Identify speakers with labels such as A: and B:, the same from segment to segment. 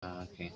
A: Ok.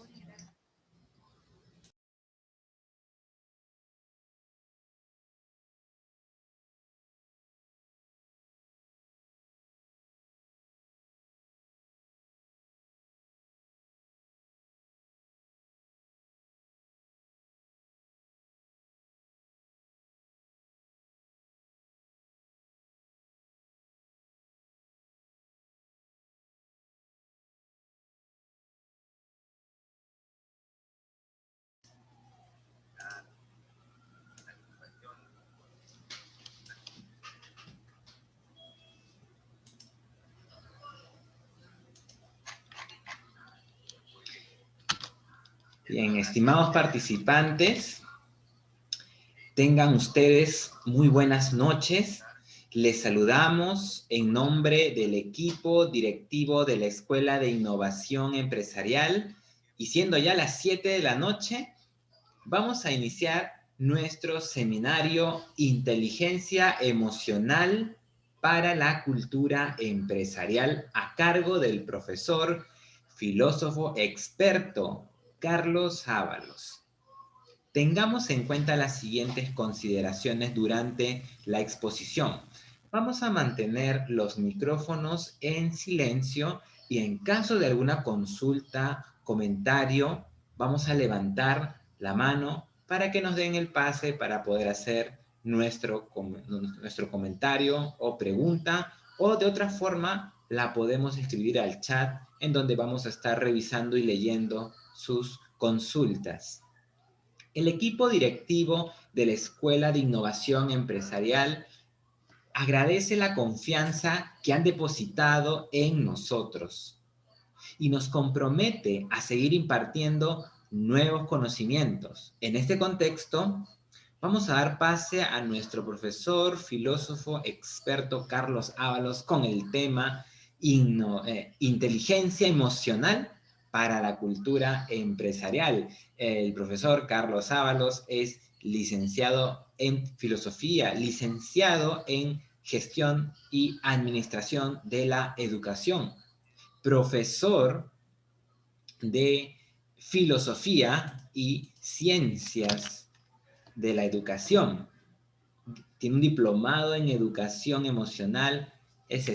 A: Bien, estimados participantes, tengan ustedes muy buenas noches. Les saludamos en nombre del equipo directivo de la Escuela de Innovación Empresarial y siendo ya las 7 de la noche, vamos a iniciar nuestro seminario Inteligencia Emocional para la Cultura Empresarial a cargo del profesor, filósofo experto Carlos Ábalos. Tengamos en cuenta las siguientes consideraciones durante la exposición. Vamos a mantener los micrófonos en silencio y en caso de alguna consulta, comentario, vamos a levantar la mano para que nos den el pase para poder hacer nuestro comentario o pregunta, o de otra forma la podemos escribir al chat en donde vamos a estar revisando y leyendo sus consultas. El equipo directivo de la Escuela de Innovación Empresarial agradece la confianza que han depositado en nosotros y nos compromete a seguir impartiendo nuevos conocimientos. En este contexto, vamos a dar pase a nuestro profesor, filósofo, experto Carlos Ábalos con el tema inteligencia emocional para la cultura empresarial. El profesor Carlos Ábalos es licenciado en filosofía, licenciado en gestión y administración de la educación, profesor de filosofía y ciencias de la educación. Tiene un diplomado en educación emocional, es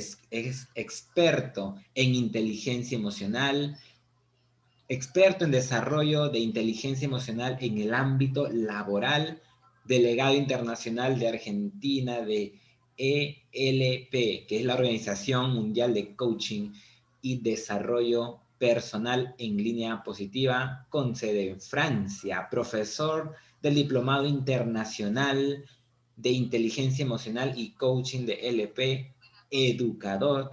A: experto en inteligencia emocional, experto en desarrollo de inteligencia emocional en el ámbito laboral, delegado internacional de Argentina de ELP, que es la Organización Mundial de Coaching y Desarrollo Personal en Línea Positiva, con sede en Francia, profesor del Diplomado Internacional de Inteligencia Emocional y Coaching de ELP, educador,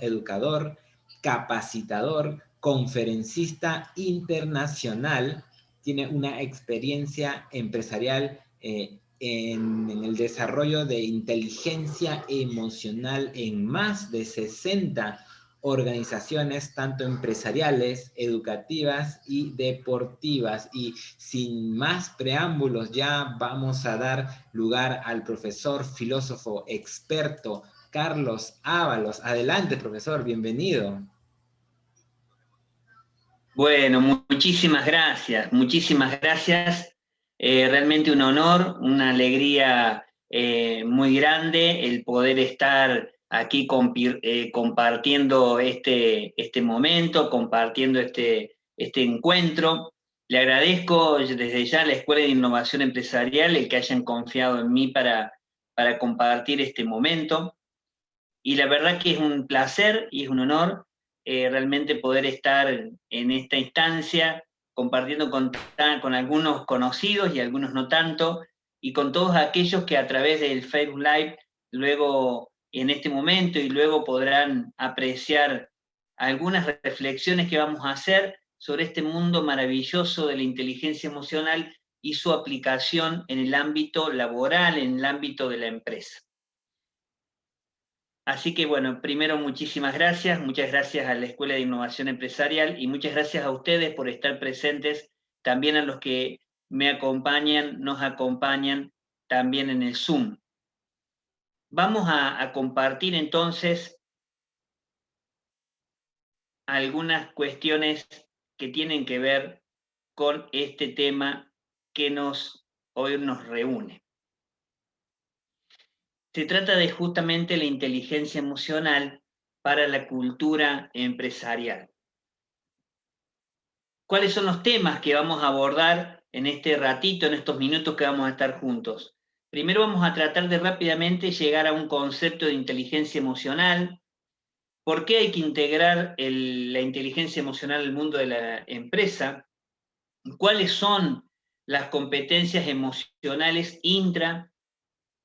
A: capacitador, conferencista internacional, tiene una experiencia empresarial en el desarrollo de inteligencia emocional en más de 60 organizaciones, tanto empresariales, educativas y deportivas. Y sin más preámbulos, ya vamos a dar lugar al profesor, filósofo, experto, Carlos Ábalos. Adelante, profesor, bienvenido.
B: Bueno, muchísimas gracias, muchísimas gracias. Realmente un honor, una alegría muy grande el poder estar aquí compartiendo este momento, compartiendo este encuentro. Le agradezco desde ya a la Escuela de Innovación Empresarial el que hayan confiado en mí para compartir este momento. Y la verdad que es un placer y es un honor realmente poder estar en esta instancia compartiendo con algunos conocidos y algunos no tanto, y con todos aquellos que a través del Facebook Live luego en este momento y luego podrán apreciar algunas reflexiones que vamos a hacer sobre este mundo maravilloso de la inteligencia emocional y su aplicación en el ámbito laboral, en el ámbito de la empresa. Así que bueno, primero muchas gracias a la Escuela de Innovación Empresarial y muchas gracias a ustedes por estar presentes, también a los que me acompañan, nos acompañan también en el Zoom. Vamos a compartir entonces algunas cuestiones que tienen que ver con este tema que hoy nos reúne. Se trata de justamente la inteligencia emocional para la cultura empresarial. ¿Cuáles son los temas que vamos a abordar en este ratito, en estos minutos que vamos a estar juntos? Primero vamos a tratar de rápidamente llegar a un concepto de inteligencia emocional. ¿Por qué hay que integrar la inteligencia emocional al mundo de la empresa? ¿Cuáles son las competencias emocionales intra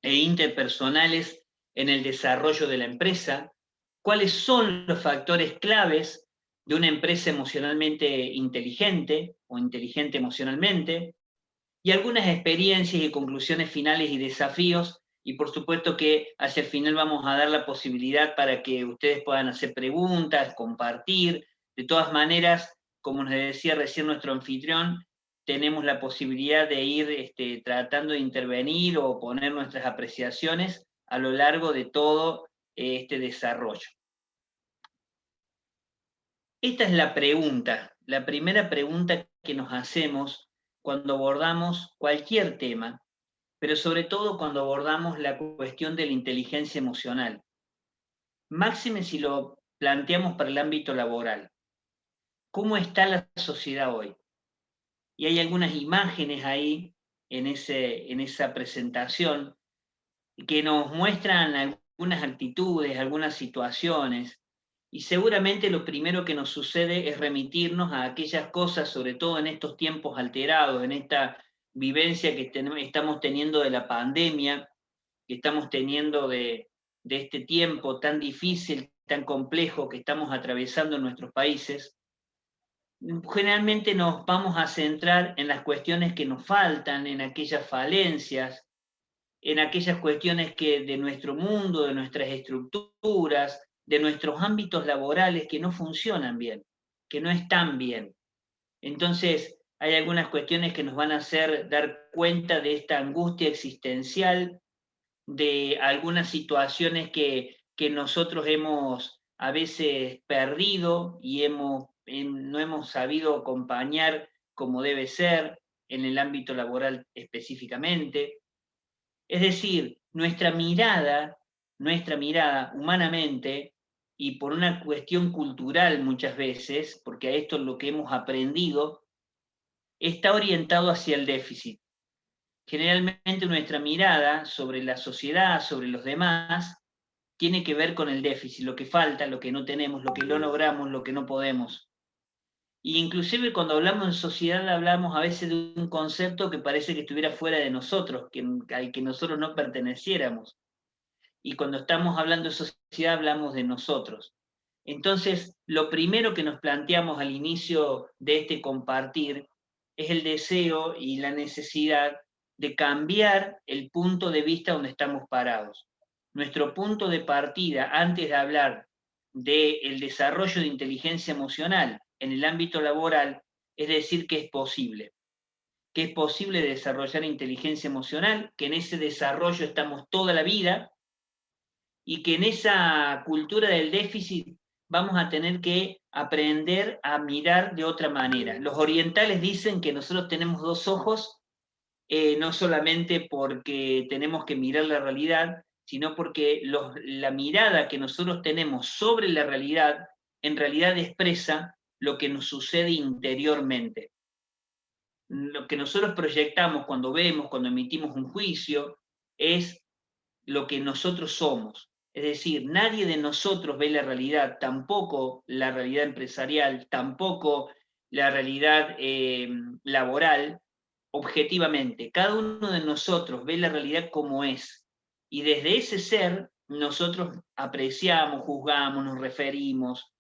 B: e interpersonales en el desarrollo de la empresa? ¿Cuáles son los factores claves de una empresa emocionalmente inteligente o inteligente emocionalmente? Y algunas experiencias y conclusiones finales y desafíos. Y por supuesto que hacia el final vamos a dar la posibilidad para que ustedes puedan hacer preguntas, compartir. De todas maneras, como nos decía recién nuestro anfitrión, tenemos la posibilidad de ir tratando de intervenir o poner nuestras apreciaciones a lo largo de todo este desarrollo. Esta es la primera pregunta que nos hacemos cuando abordamos cualquier tema, pero sobre todo cuando abordamos la cuestión de la inteligencia emocional. Máxime si lo planteamos para el ámbito laboral. ¿Cómo está la sociedad hoy? Y hay algunas imágenes ahí en esa presentación que nos muestran algunas actitudes, algunas situaciones, y seguramente lo primero que nos sucede es remitirnos a aquellas cosas, sobre todo en estos tiempos alterados, en esta vivencia que estamos teniendo de la pandemia, que estamos teniendo de este tiempo tan difícil, tan complejo que estamos atravesando en nuestros países. Generalmente nos vamos a centrar en las cuestiones que nos faltan, en aquellas falencias, en aquellas cuestiones que de nuestro mundo, de nuestras estructuras, de nuestros ámbitos laborales que no funcionan bien, que no están bien. Entonces, hay algunas cuestiones que nos van a hacer dar cuenta de esta angustia existencial, de algunas situaciones que nosotros hemos a veces perdido y no hemos sabido acompañar como debe ser en el ámbito laboral específicamente. Es decir, nuestra mirada humanamente, y por una cuestión cultural muchas veces, porque a esto es lo que hemos aprendido, está orientado hacia el déficit. Generalmente nuestra mirada sobre la sociedad, sobre los demás, tiene que ver con el déficit, lo que falta, lo que no tenemos, lo que no logramos, lo que no podemos. Y inclusive cuando hablamos de sociedad hablamos a veces de un concepto que parece que estuviera fuera de nosotros, al que nosotros no perteneciéramos. Y cuando estamos hablando de sociedad hablamos de nosotros. Entonces, lo primero que nos planteamos al inicio de este compartir es el deseo y la necesidad de cambiar el punto de vista donde estamos parados. Nuestro punto de partida, antes de hablar del desarrollo de inteligencia emocional en el ámbito laboral, es decir que es posible desarrollar inteligencia emocional, que en ese desarrollo estamos toda la vida, y que en esa cultura del déficit vamos a tener que aprender a mirar de otra manera. Los orientales dicen que nosotros tenemos dos ojos, no solamente porque tenemos que mirar la realidad, sino porque la mirada que nosotros tenemos sobre la realidad, en realidad expresa lo que nos sucede interiormente. Lo que nosotros proyectamos cuando vemos, cuando emitimos un juicio, es lo que nosotros somos. Es decir, nadie de nosotros ve la realidad, tampoco la realidad empresarial, tampoco la realidad laboral, objetivamente. Cada uno de nosotros ve la realidad como es. Y desde ese ser, nosotros apreciamos, juzgamos, nos referimos.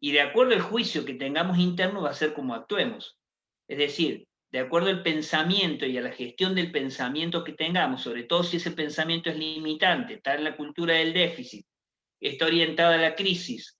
B: Y de acuerdo al juicio que tengamos interno, va a ser como actuemos. Es decir, de acuerdo al pensamiento y a la gestión del pensamiento que tengamos, sobre todo si ese pensamiento es limitante, está en la cultura del déficit, está orientado a la crisis,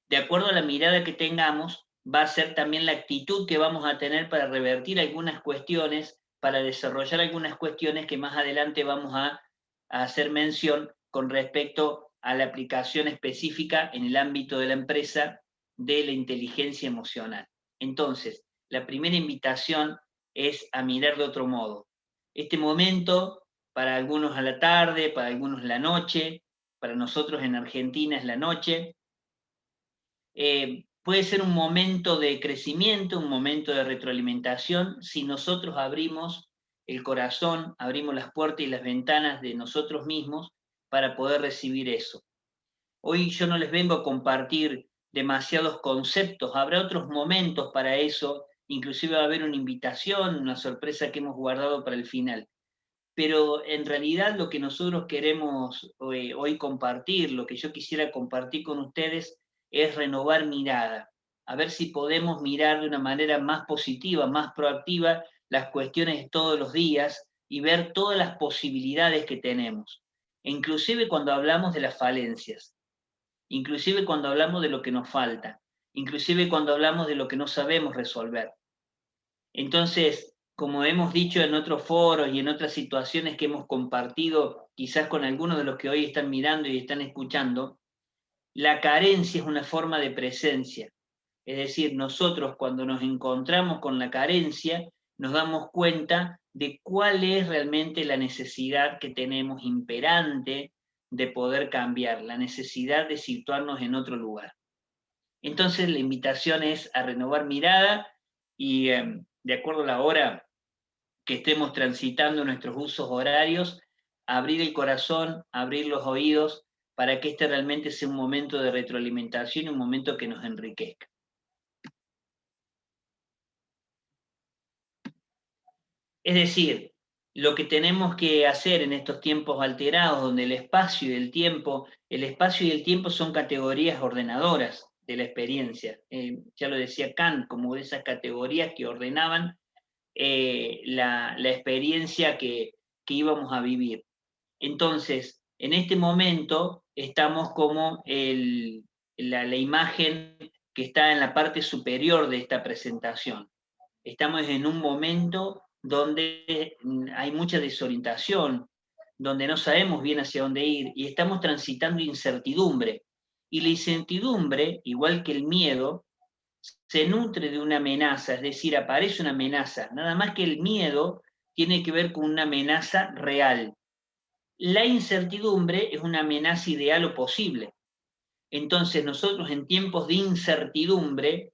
B: de acuerdo a la mirada que tengamos, va a ser también la actitud que vamos a tener para revertir algunas cuestiones, para desarrollar algunas cuestiones que más adelante vamos a hacer mención con respecto a la aplicación específica en el ámbito de la empresa de la inteligencia emocional. Entonces, la primera invitación es a mirar de otro modo. Este momento, para algunos a la tarde, para algunos la noche, para nosotros en Argentina es la noche, puede ser un momento de crecimiento, un momento de retroalimentación, si nosotros abrimos el corazón, abrimos las puertas y las ventanas de nosotros mismos para poder recibir eso. Hoy yo no les vengo a compartir demasiados conceptos, habrá otros momentos para eso, inclusive va a haber una invitación, una sorpresa que hemos guardado para el final. Pero en realidad lo que nosotros queremos hoy compartir, lo que yo quisiera compartir con ustedes es renovar mirada, a ver si podemos mirar de una manera más positiva, más proactiva las cuestiones de todos los días y ver todas las posibilidades que tenemos, inclusive cuando hablamos de las falencias, inclusive cuando hablamos de lo que nos falta, inclusive cuando hablamos de lo que no sabemos resolver. Entonces, como hemos dicho en otros foros y en otras situaciones que hemos compartido, quizás con algunos de los que hoy están mirando y están escuchando, la carencia es una forma de presencia. Es decir, nosotros cuando nos encontramos con la carencia, nos damos cuenta de cuál es realmente la necesidad que tenemos imperante de poder cambiar, la necesidad de situarnos en otro lugar. Entonces, la invitación es a renovar mirada y de acuerdo a la hora que estemos transitando nuestros usos horarios, abrir el corazón, abrir los oídos, para que este realmente sea un momento de retroalimentación y un momento que nos enriquezca. Es decir, lo que tenemos que hacer en estos tiempos alterados, donde el espacio y el tiempo son categorías ordenadoras de la experiencia. Ya lo decía Kant, como de esas categorías que ordenaban la experiencia que íbamos a vivir. Entonces, en este momento estamos como la imagen que está en la parte superior de esta presentación. Estamos en un momento donde hay mucha desorientación, donde no sabemos bien hacia dónde ir y estamos transitando incertidumbre. Y la incertidumbre, igual que el miedo, se nutre de una amenaza, es decir, aparece una amenaza, nada más que el miedo tiene que ver con una amenaza real. La incertidumbre es una amenaza ideal o posible. Entonces nosotros en tiempos de incertidumbre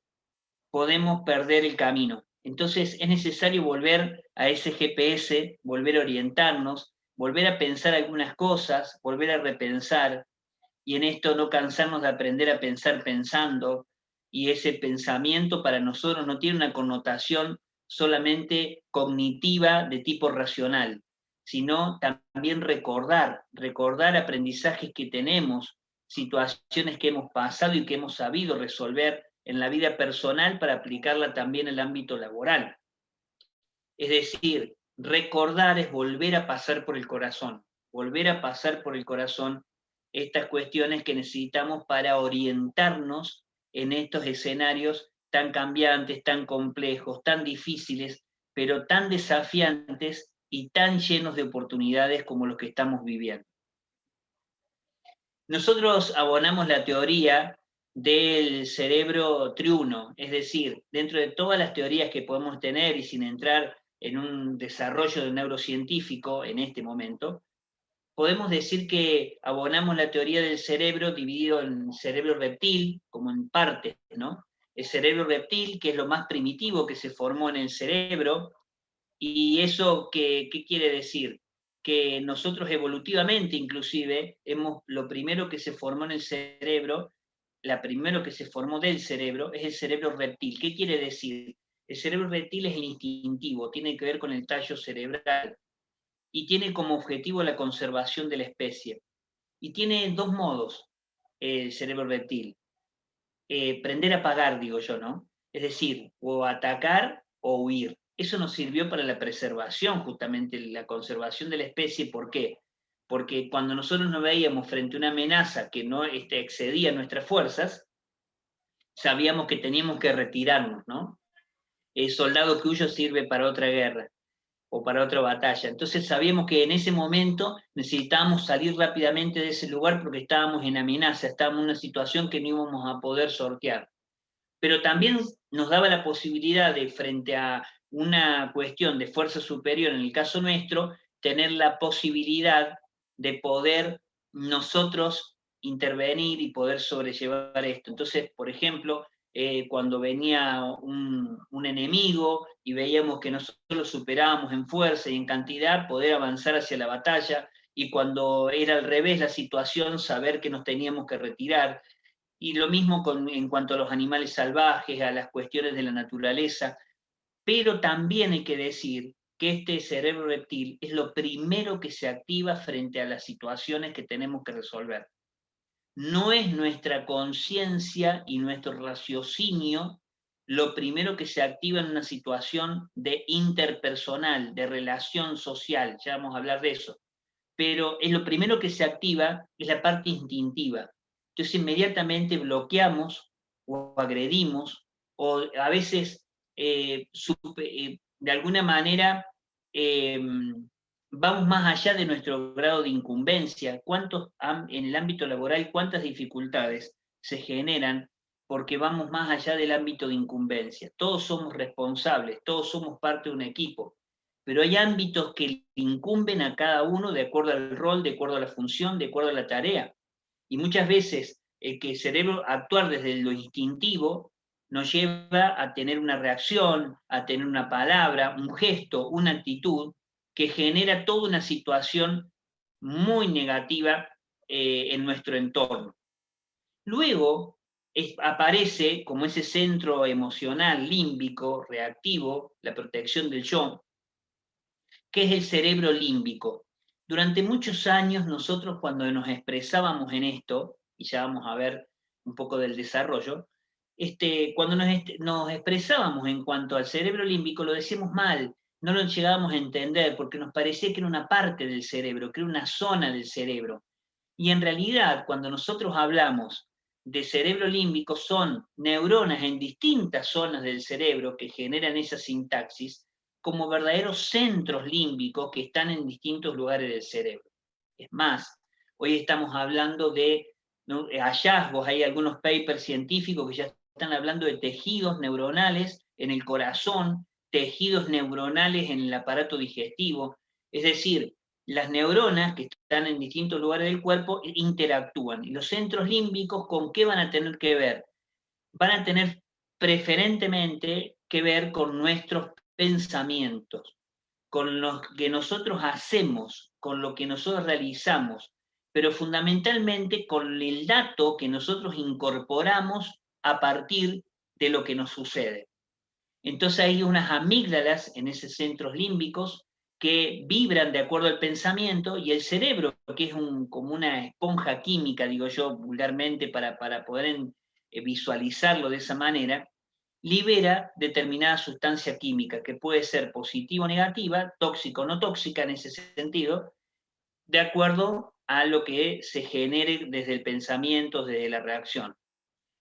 B: podemos perder el camino. Entonces es necesario volver a ese GPS, volver a orientarnos, volver a pensar algunas cosas, volver a repensar, y en esto no cansarnos de aprender a pensar pensando, y ese pensamiento para nosotros no tiene una connotación solamente cognitiva de tipo racional, sino también recordar aprendizajes que tenemos, situaciones que hemos pasado y que hemos sabido resolver en la vida personal para aplicarla también en el ámbito laboral. Es decir, recordar es volver a pasar por el corazón estas cuestiones que necesitamos para orientarnos en estos escenarios tan cambiantes, tan complejos, tan difíciles, pero tan desafiantes y tan llenos de oportunidades como los que estamos viviendo. Nosotros abonamos la teoría del cerebro triuno, es decir, dentro de todas las teorías que podemos tener y sin entrar en un desarrollo neurocientífico en este momento, podemos decir que abonamos la teoría del cerebro dividido en cerebro reptil, como en partes, ¿no? El cerebro reptil, que es lo más primitivo que se formó en el cerebro, y eso, ¿qué quiere decir? Que nosotros evolutivamente inclusive, lo primero que se formó en el cerebro, la primero que se formó del cerebro, es el cerebro reptil. ¿Qué quiere decir? El cerebro reptil es el instintivo, tiene que ver con el tallo cerebral, y tiene como objetivo la conservación de la especie. Y tiene dos modos el cerebro reptil. Prender a apagar, digo yo, ¿no? Es decir, o atacar o huir. Eso nos sirvió para la preservación, justamente la conservación de la especie. ¿Por qué? Porque cuando nosotros nos veíamos frente a una amenaza que no excedía nuestras fuerzas, sabíamos que teníamos que retirarnos, ¿no? El soldado que huye sirve para otra guerra o para otra batalla. Entonces sabíamos que en ese momento necesitábamos salir rápidamente de ese lugar porque estábamos en amenaza, estábamos en una situación que no íbamos a poder sortear. pero también nos daba la posibilidad de, frente a una cuestión de fuerza superior, en el caso nuestro, tener la posibilidad de poder nosotros intervenir y poder sobrellevar esto. Entonces, por ejemplo, cuando venía un enemigo y veíamos que nosotros lo superábamos en fuerza y en cantidad, poder avanzar hacia la batalla, y cuando era al revés la situación, saber que nos teníamos que retirar. Y lo mismo en cuanto a los animales salvajes, a las cuestiones de la naturaleza, pero también hay que decir que este cerebro reptil es lo primero que se activa frente a las situaciones que tenemos que resolver. No es nuestra conciencia y nuestro raciocinio lo primero que se activa en una situación de interpersonal, de relación social, ya vamos a hablar de eso, pero es lo primero que se activa, es la parte instintiva. Entonces inmediatamente bloqueamos o agredimos, o a veces de alguna manera vamos más allá de nuestro grado de incumbencia. En el ámbito laboral, cuántas dificultades se generan porque vamos más allá del ámbito de incumbencia? Todos somos responsables, todos somos parte de un equipo, pero hay ámbitos que incumben a cada uno de acuerdo al rol, de acuerdo a la función, de acuerdo a la tarea. Y muchas veces que el cerebro actuar desde lo instintivo nos lleva a tener una reacción, a tener una palabra, un gesto, una actitud que genera toda una situación muy negativa en nuestro entorno. Luego aparece como ese centro emocional límbico, reactivo, la protección del yo, que es el cerebro límbico. Durante muchos años nosotros cuando nos expresábamos en esto, y ya vamos a ver un poco del desarrollo, cuando nos expresábamos en cuanto al cerebro límbico lo decíamos mal, no lo llegábamos a entender porque nos parecía que era una parte del cerebro, que era una zona del cerebro. Y en realidad cuando nosotros hablamos de cerebro límbico son neuronas en distintas zonas del cerebro que generan esa sintaxis, como verdaderos centros límbicos que están en distintos lugares del cerebro. Es más, hoy estamos hablando de hallazgos, hay algunos papers científicos que ya están hablando de tejidos neuronales en el corazón, tejidos neuronales en el aparato digestivo, es decir, las neuronas que están en distintos lugares del cuerpo interactúan. Y los centros límbicos, ¿con qué van a tener que ver? Van a tener preferentemente que ver con nuestros pensamientos, con lo que nosotros hacemos, con lo que nosotros realizamos, pero fundamentalmente con el dato que nosotros incorporamos a partir de lo que nos sucede. Entonces hay unas amígdalas en esos centros límbicos que vibran de acuerdo al pensamiento, y el cerebro, que es como una esponja química, digo yo vulgarmente, para poder visualizarlo de esa manera, libera determinada sustancia química que puede ser positiva o negativa, tóxica o no tóxica en ese sentido, de acuerdo a lo que se genere desde el pensamiento, desde la reacción.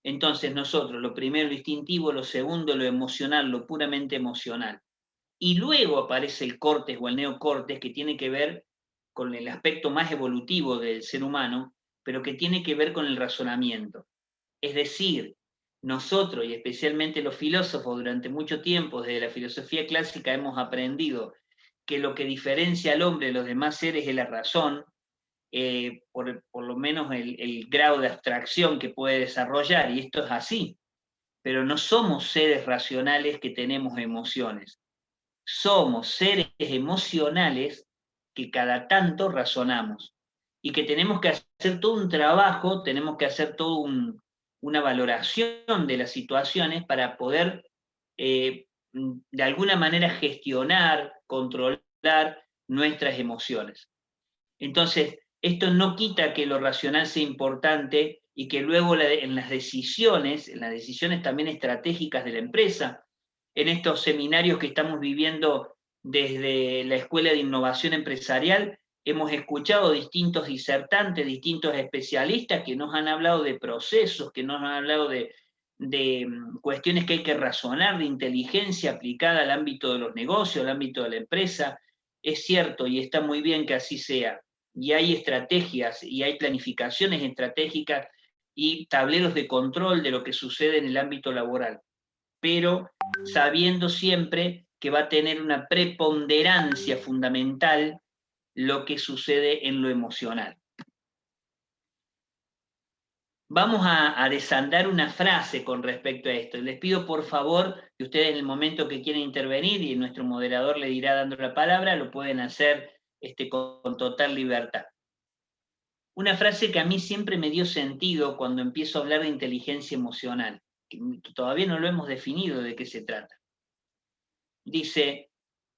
B: Entonces nosotros, lo primero lo instintivo, lo segundo lo emocional, lo puramente emocional. Y luego aparece el córtex o el neocórtex, que tiene que ver con el aspecto más evolutivo del ser humano, pero que tiene que ver con el razonamiento. Es decir, nosotros, y especialmente los filósofos, durante mucho tiempo, desde la filosofía clásica, hemos aprendido que lo que diferencia al hombre de los demás seres es la razón, por lo menos el grado de abstracción que puede desarrollar, y esto es así, pero no somos seres racionales que tenemos emociones. Somos seres emocionales que cada tanto razonamos y que tenemos que hacer todo un trabajo, tenemos que hacer toda una valoración de las situaciones para poder de alguna manera gestionar, controlar nuestras emociones. Entonces, esto no quita que lo racional sea importante y que luego en las decisiones también estratégicas de la empresa, en estos seminarios que estamos viviendo desde la Escuela de Innovación Empresarial, hemos escuchado distintos disertantes, distintos especialistas que nos han hablado de procesos, que nos han hablado de cuestiones que hay que razonar, de inteligencia aplicada al ámbito de los negocios, al ámbito de la empresa. Es cierto y está muy bien que así sea. Y hay estrategias y hay planificaciones estratégicas y tableros de control de lo que sucede en el ámbito laboral, pero sabiendo siempre que va a tener una preponderancia fundamental lo que sucede en lo emocional. Vamos a desandar una frase con respecto a esto. Les pido por favor que ustedes en el momento que quieran intervenir, y nuestro moderador le dirá dando la palabra, lo pueden hacer con total libertad. Una frase que a mí siempre me dio sentido cuando empiezo a hablar de inteligencia emocional, que todavía no lo hemos definido de qué se trata. Dice,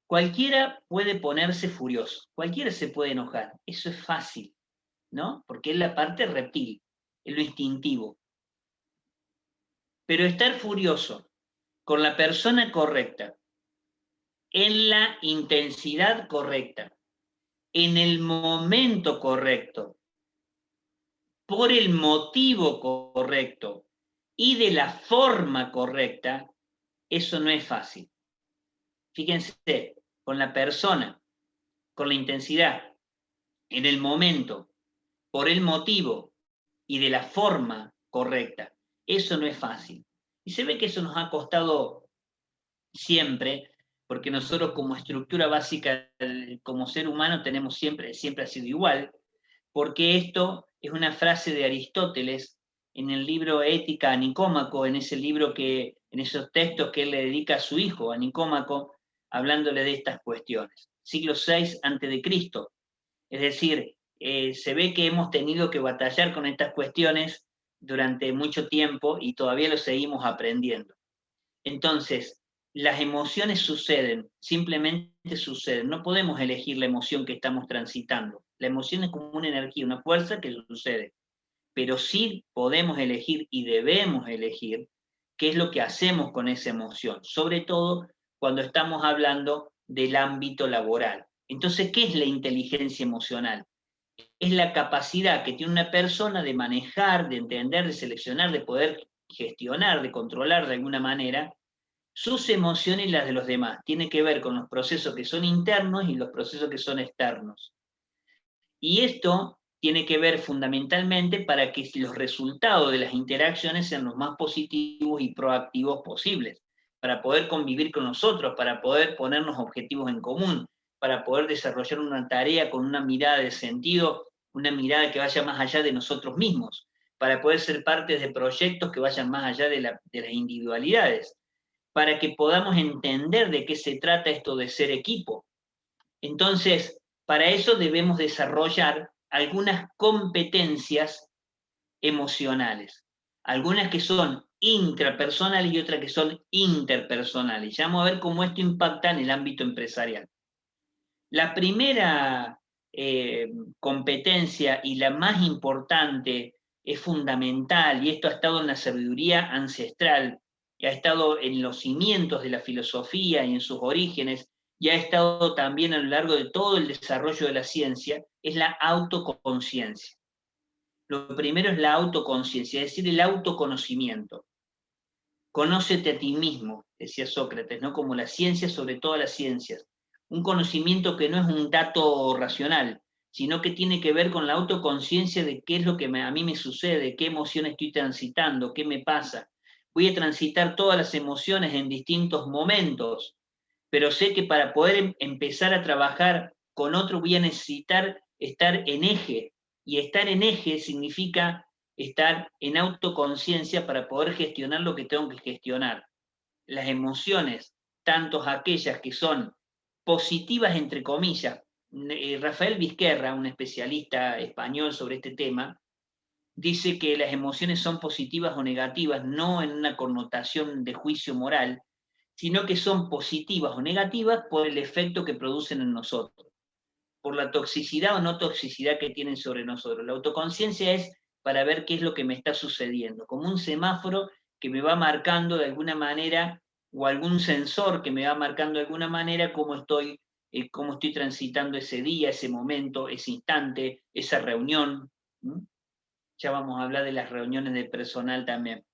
B: cualquiera puede ponerse furioso, cualquiera se puede enojar, eso es fácil, ¿no? Porque es la parte reptil, es lo instintivo. Pero estar furioso con la persona correcta, en la intensidad correcta, en el momento correcto, por el motivo correcto y de la forma correcta, eso no es fácil. Fíjense, con la persona, con la intensidad, en el momento, por el motivo y de la forma correcta, eso no es fácil. Y se ve que eso nos ha costado siempre, porque nosotros como estructura básica, como ser humano, tenemos siempre ha sido igual, porque esto es una frase de Aristóteles en el libro Ética a Nicómaco, en ese libro en esos textos que él le dedica a su hijo, a Nicómaco, hablándole de estas cuestiones. Siglo VI a.C. Es decir, se ve que hemos tenido que batallar con estas cuestiones durante mucho tiempo y todavía lo seguimos aprendiendo. Entonces, las emociones suceden, simplemente suceden. No podemos elegir la emoción que estamos transitando. La emoción es como una energía, una fuerza que sucede. Pero sí podemos elegir y debemos elegir qué es lo que hacemos con esa emoción, sobre todo cuando estamos hablando del ámbito laboral. Entonces, ¿qué es la inteligencia emocional? Es la capacidad que tiene una persona de manejar, de entender, de seleccionar, de poder gestionar, de controlar de alguna manera sus emociones y las de los demás. Tiene que ver con los procesos que son internos y los procesos que son externos. Y esto tiene que ver fundamentalmente para que los resultados de las interacciones sean los más positivos y proactivos posibles, para poder convivir con nosotros, para poder ponernos objetivos en común, para poder desarrollar una tarea con una mirada de sentido, una mirada que vaya más allá de nosotros mismos, para poder ser parte de proyectos que vayan más allá de las individualidades, para que podamos entender de qué se trata esto de ser equipo. Entonces, para eso debemos desarrollar algunas competencias emocionales, algunas que son intrapersonales y otras que son interpersonales. Ya vamos a ver cómo esto impacta en el ámbito empresarial. La primera competencia y la más importante es fundamental, y esto ha estado en la sabiduría ancestral, ha estado en los cimientos de la filosofía y en sus orígenes, y ha estado también a lo largo de todo el desarrollo de la ciencia, es la autoconciencia. Lo primero es la autoconciencia, es decir, el autoconocimiento. Conócete a ti mismo, decía Sócrates, ¿no? Como la ciencia sobre todas las ciencias. Un conocimiento que no es un dato racional, sino que tiene que ver con la autoconciencia de qué es lo que a mí me sucede, qué emoción estoy transitando, qué me pasa. Voy a transitar todas las emociones en distintos momentos, pero sé que para poder empezar a trabajar con otro voy a necesitar estar en eje, y estar en eje significa estar en autoconciencia para poder gestionar lo que tengo que gestionar. Las emociones, tanto aquellas que son positivas, entre comillas. Rafael Vizquerra, un especialista español sobre este tema, dice que las emociones son positivas o negativas, no en una connotación de juicio moral, sino que son positivas o negativas por el efecto que producen en nosotros, por la toxicidad o no toxicidad que tienen sobre nosotros. La autoconciencia es para ver qué es lo que me está sucediendo, como un semáforo que me va marcando de alguna manera, o algún sensor que me va marcando de alguna manera cómo estoy transitando ese día, ese momento, ese instante, esa reunión. Ya vamos a hablar de las reuniones de personal también.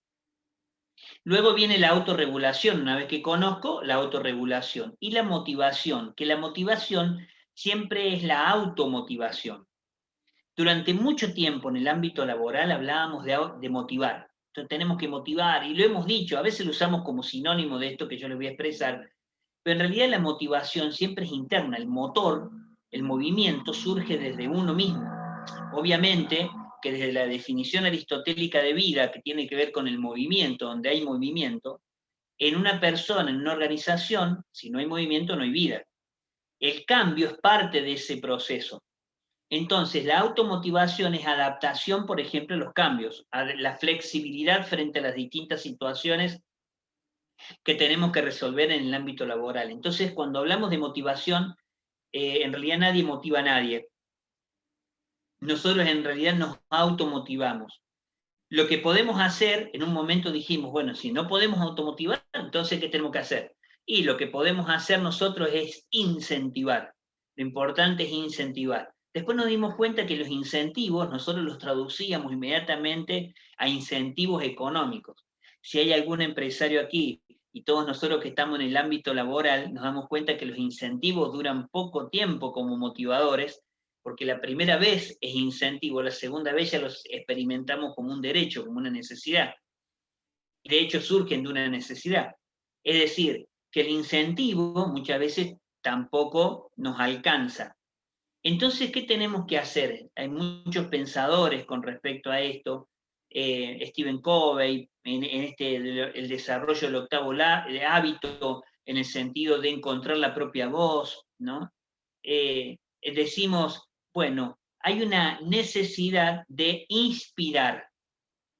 B: Luego viene la autorregulación, una vez que conozco la autorregulación. Y la motivación, que la motivación siempre es la automotivación. Durante mucho tiempo en el ámbito laboral hablábamos de motivar. Entonces tenemos que motivar, y lo hemos dicho, a veces lo usamos como sinónimo de esto que yo les voy a expresar, pero en realidad la motivación siempre es interna, el motor, el movimiento surge desde uno mismo. Obviamente que desde la definición aristotélica de vida, que tiene que ver con el movimiento, donde hay movimiento, en una persona, en una organización, si no hay movimiento no hay vida. El cambio es parte de ese proceso. Entonces, la automotivación es adaptación, por ejemplo, a los cambios, a la flexibilidad frente a las distintas situaciones que tenemos que resolver en el ámbito laboral. Entonces, cuando hablamos de motivación, en realidad nadie motiva a nadie. Nosotros en realidad nos automotivamos. Lo que podemos hacer, en un momento dijimos, bueno, si no podemos automotivar, entonces, ¿qué tenemos que hacer? Y lo que podemos hacer nosotros es incentivar. Lo importante es incentivar. Después nos dimos cuenta que los incentivos nosotros los traducíamos inmediatamente a incentivos económicos. Si hay algún empresario aquí y todos nosotros que estamos en el ámbito laboral, nos damos cuenta que los incentivos duran poco tiempo como motivadores, porque la primera vez es incentivo, la segunda vez ya los experimentamos como un derecho, como una necesidad. Y de hecho surgen de una necesidad. Es decir, que el incentivo muchas veces tampoco nos alcanza. Entonces, ¿qué tenemos que hacer? Hay muchos pensadores con respecto a esto. Stephen Covey, el desarrollo del octavo hábito, en el sentido de encontrar la propia voz, ¿no? Decimos, bueno, hay una necesidad de inspirar.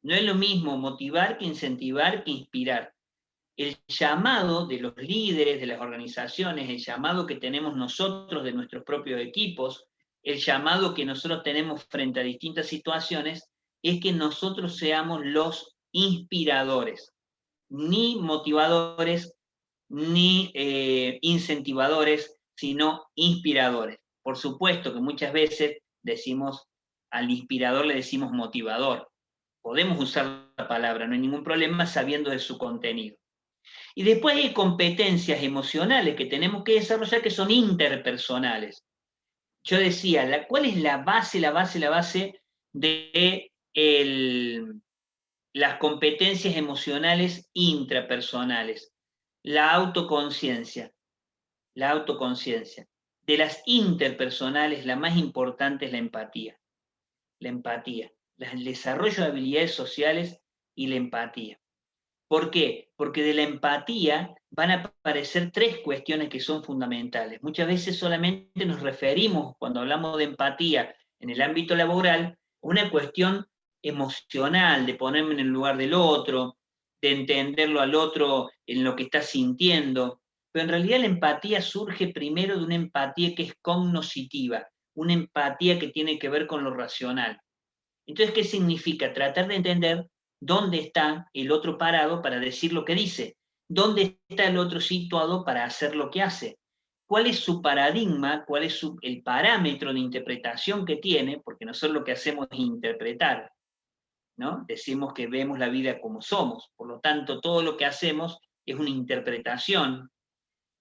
B: No es lo mismo motivar que incentivar que inspirar. El llamado de los líderes, de las organizaciones, el llamado que tenemos nosotros de nuestros propios equipos, el llamado que nosotros tenemos frente a distintas situaciones, es que nosotros seamos los inspiradores, ni motivadores, ni incentivadores, sino inspiradores. Por supuesto que muchas veces decimos, al inspirador le decimos motivador. Podemos usar la palabra, no hay ningún problema sabiendo de su contenido. Y después hay competencias emocionales que tenemos que desarrollar que son interpersonales. Yo decía, ¿cuál es la base de las competencias emocionales intrapersonales? La autoconciencia. La autoconciencia. De las interpersonales, la más importante es la empatía. La empatía. El desarrollo de habilidades sociales y la empatía. ¿Por qué? Porque de la empatía van a aparecer tres cuestiones que son fundamentales. Muchas veces solamente nos referimos, cuando hablamos de empatía en el ámbito laboral, a una cuestión emocional, de ponerme en el lugar del otro, de entenderlo al otro en lo que está sintiendo. Pero en realidad la empatía surge primero de una empatía que es cognoscitiva, una empatía que tiene que ver con lo racional. Entonces, ¿qué significa? Tratar de entender dónde está el otro parado para decir lo que dice, dónde está el otro situado para hacer lo que hace, cuál es su paradigma, cuál es el parámetro de interpretación que tiene, porque nosotros lo que hacemos es interpretar, ¿no? Decimos que vemos la vida como somos, por lo tanto, todo lo que hacemos es una interpretación.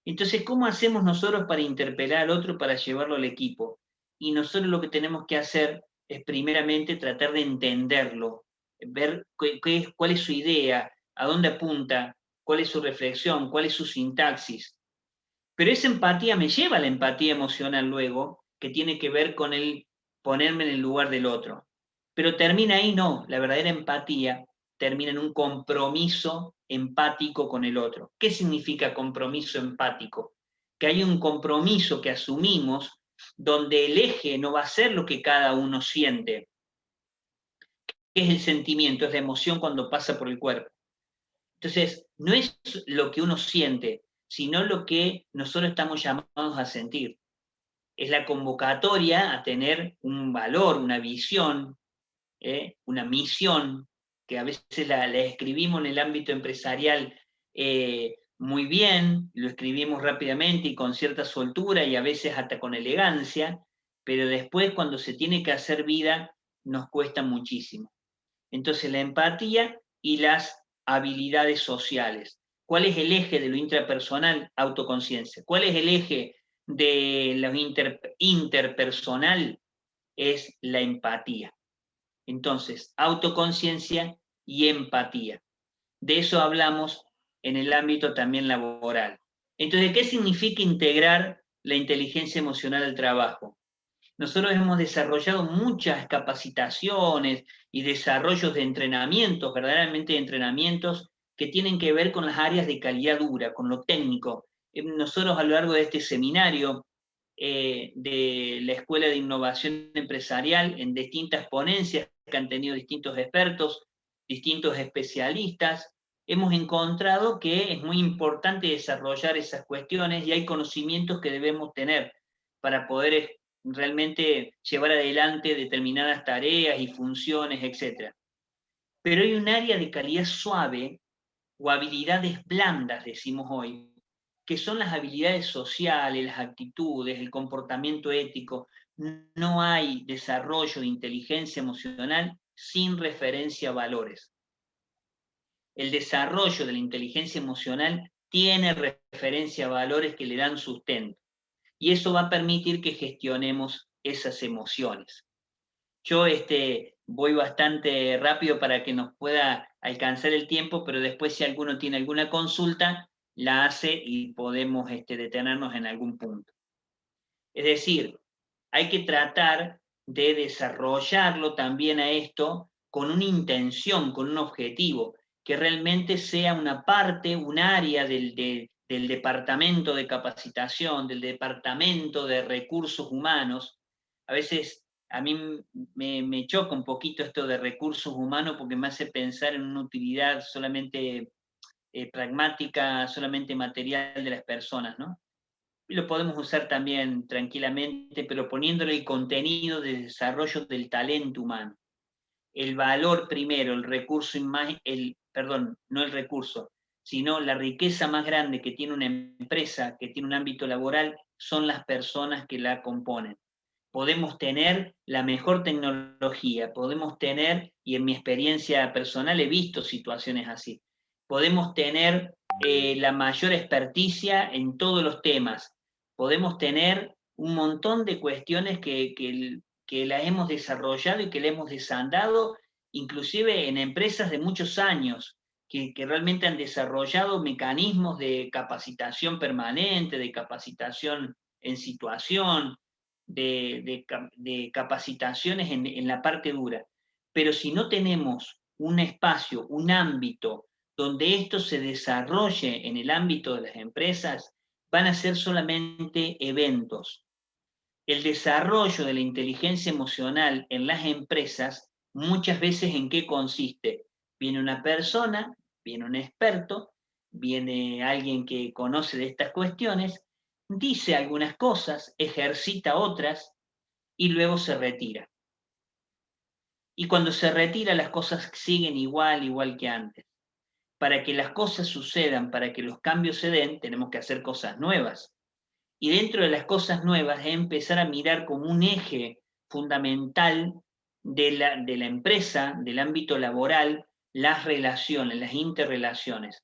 B: Entonces, ¿cómo hacemos nosotros para interpelar al otro, para llevarlo al equipo? Y nosotros lo que tenemos que hacer es primeramente tratar de entenderlo, ver cuál es su idea, a dónde apunta, cuál es su reflexión, cuál es su sintaxis. Pero esa empatía me lleva a la empatía emocional luego, que tiene que ver con el ponerme en el lugar del otro. Pero termina ahí, no, la verdadera empatía termina en un compromiso empático con el otro. ¿Qué significa compromiso empático? Que hay un compromiso que asumimos donde el eje no va a ser lo que cada uno siente. ¿Qué es el sentimiento? Es la emoción cuando pasa por el cuerpo. Entonces, no es lo que uno siente, sino lo que nosotros estamos llamados a sentir. Es la convocatoria a tener un valor, una visión, una misión, que a veces la escribimos en el ámbito empresarial muy bien, lo escribimos rápidamente y con cierta soltura y a veces hasta con elegancia, pero después cuando se tiene que hacer vida nos cuesta muchísimo. Entonces la empatía y las habilidades sociales. ¿Cuál es el eje de lo intrapersonal? Autoconciencia. ¿Cuál es el eje de lo interpersonal? es la empatía. Entonces, autoconciencia y empatía. De eso hablamos en el ámbito también laboral. Entonces, ¿qué significa integrar la inteligencia emocional al trabajo? Nosotros hemos desarrollado muchas capacitaciones y desarrollos de entrenamientos, verdaderamente de entrenamientos que tienen que ver con las áreas de calidad dura, con lo técnico. Nosotros a lo largo de este seminario de la Escuela de Innovación Empresarial, en distintas ponencias que han tenido distintos expertos, distintos especialistas, hemos encontrado que es muy importante desarrollar esas cuestiones y hay conocimientos que debemos tener para poder realmente llevar adelante determinadas tareas y funciones, etc. Pero hay un área de calidad suave o habilidades blandas, decimos hoy, que son las habilidades sociales, las actitudes, el comportamiento ético. No hay desarrollo de inteligencia emocional sin referencia a valores. El desarrollo de la inteligencia emocional tiene referencia a valores que le dan sustento. Y eso va a permitir que gestionemos esas emociones. Yo voy bastante rápido para que nos pueda alcanzar el tiempo, pero después si alguno tiene alguna consulta, la hace y podemos detenernos en algún punto. Es decir, hay que tratar de desarrollarlo también a esto con una intención, con un objetivo, que realmente sea una parte, un área del departamento de capacitación, del departamento de recursos humanos. A veces a mí me choca un poquito esto de recursos humanos porque me hace pensar en una utilidad solamente pragmática, solamente material de las personas, ¿no? Y lo podemos usar también tranquilamente, pero poniéndole el contenido de desarrollo del talento humano. El valor primero, el recurso más, perdón, no el recurso, sino la riqueza más grande que tiene una empresa, que tiene un ámbito laboral, son las personas que la componen. Podemos tener la mejor tecnología, podemos tener, y en mi experiencia personal he visto situaciones así, podemos tener la mayor experticia en todos los temas, podemos tener un montón de cuestiones que las hemos desarrollado y que le hemos desandado, inclusive en empresas de muchos años, que realmente han desarrollado mecanismos de capacitación permanente, de capacitación en situación, de capacitaciones en la parte dura. Pero si no tenemos un espacio, un ámbito donde esto se desarrolle en el ámbito de las empresas, van a ser solamente eventos. El desarrollo de la inteligencia emocional en las empresas, muchas veces ¿en qué consiste? Viene una persona, viene un experto, viene alguien que conoce de estas cuestiones, dice algunas cosas, ejercita otras y luego se retira. Y cuando se retira las cosas siguen igual que antes. Para que las cosas sucedan, para que los cambios se den, tenemos que hacer cosas nuevas. Y dentro de las cosas nuevas es empezar a mirar como un eje fundamental de la empresa, del ámbito laboral, las relaciones, las interrelaciones.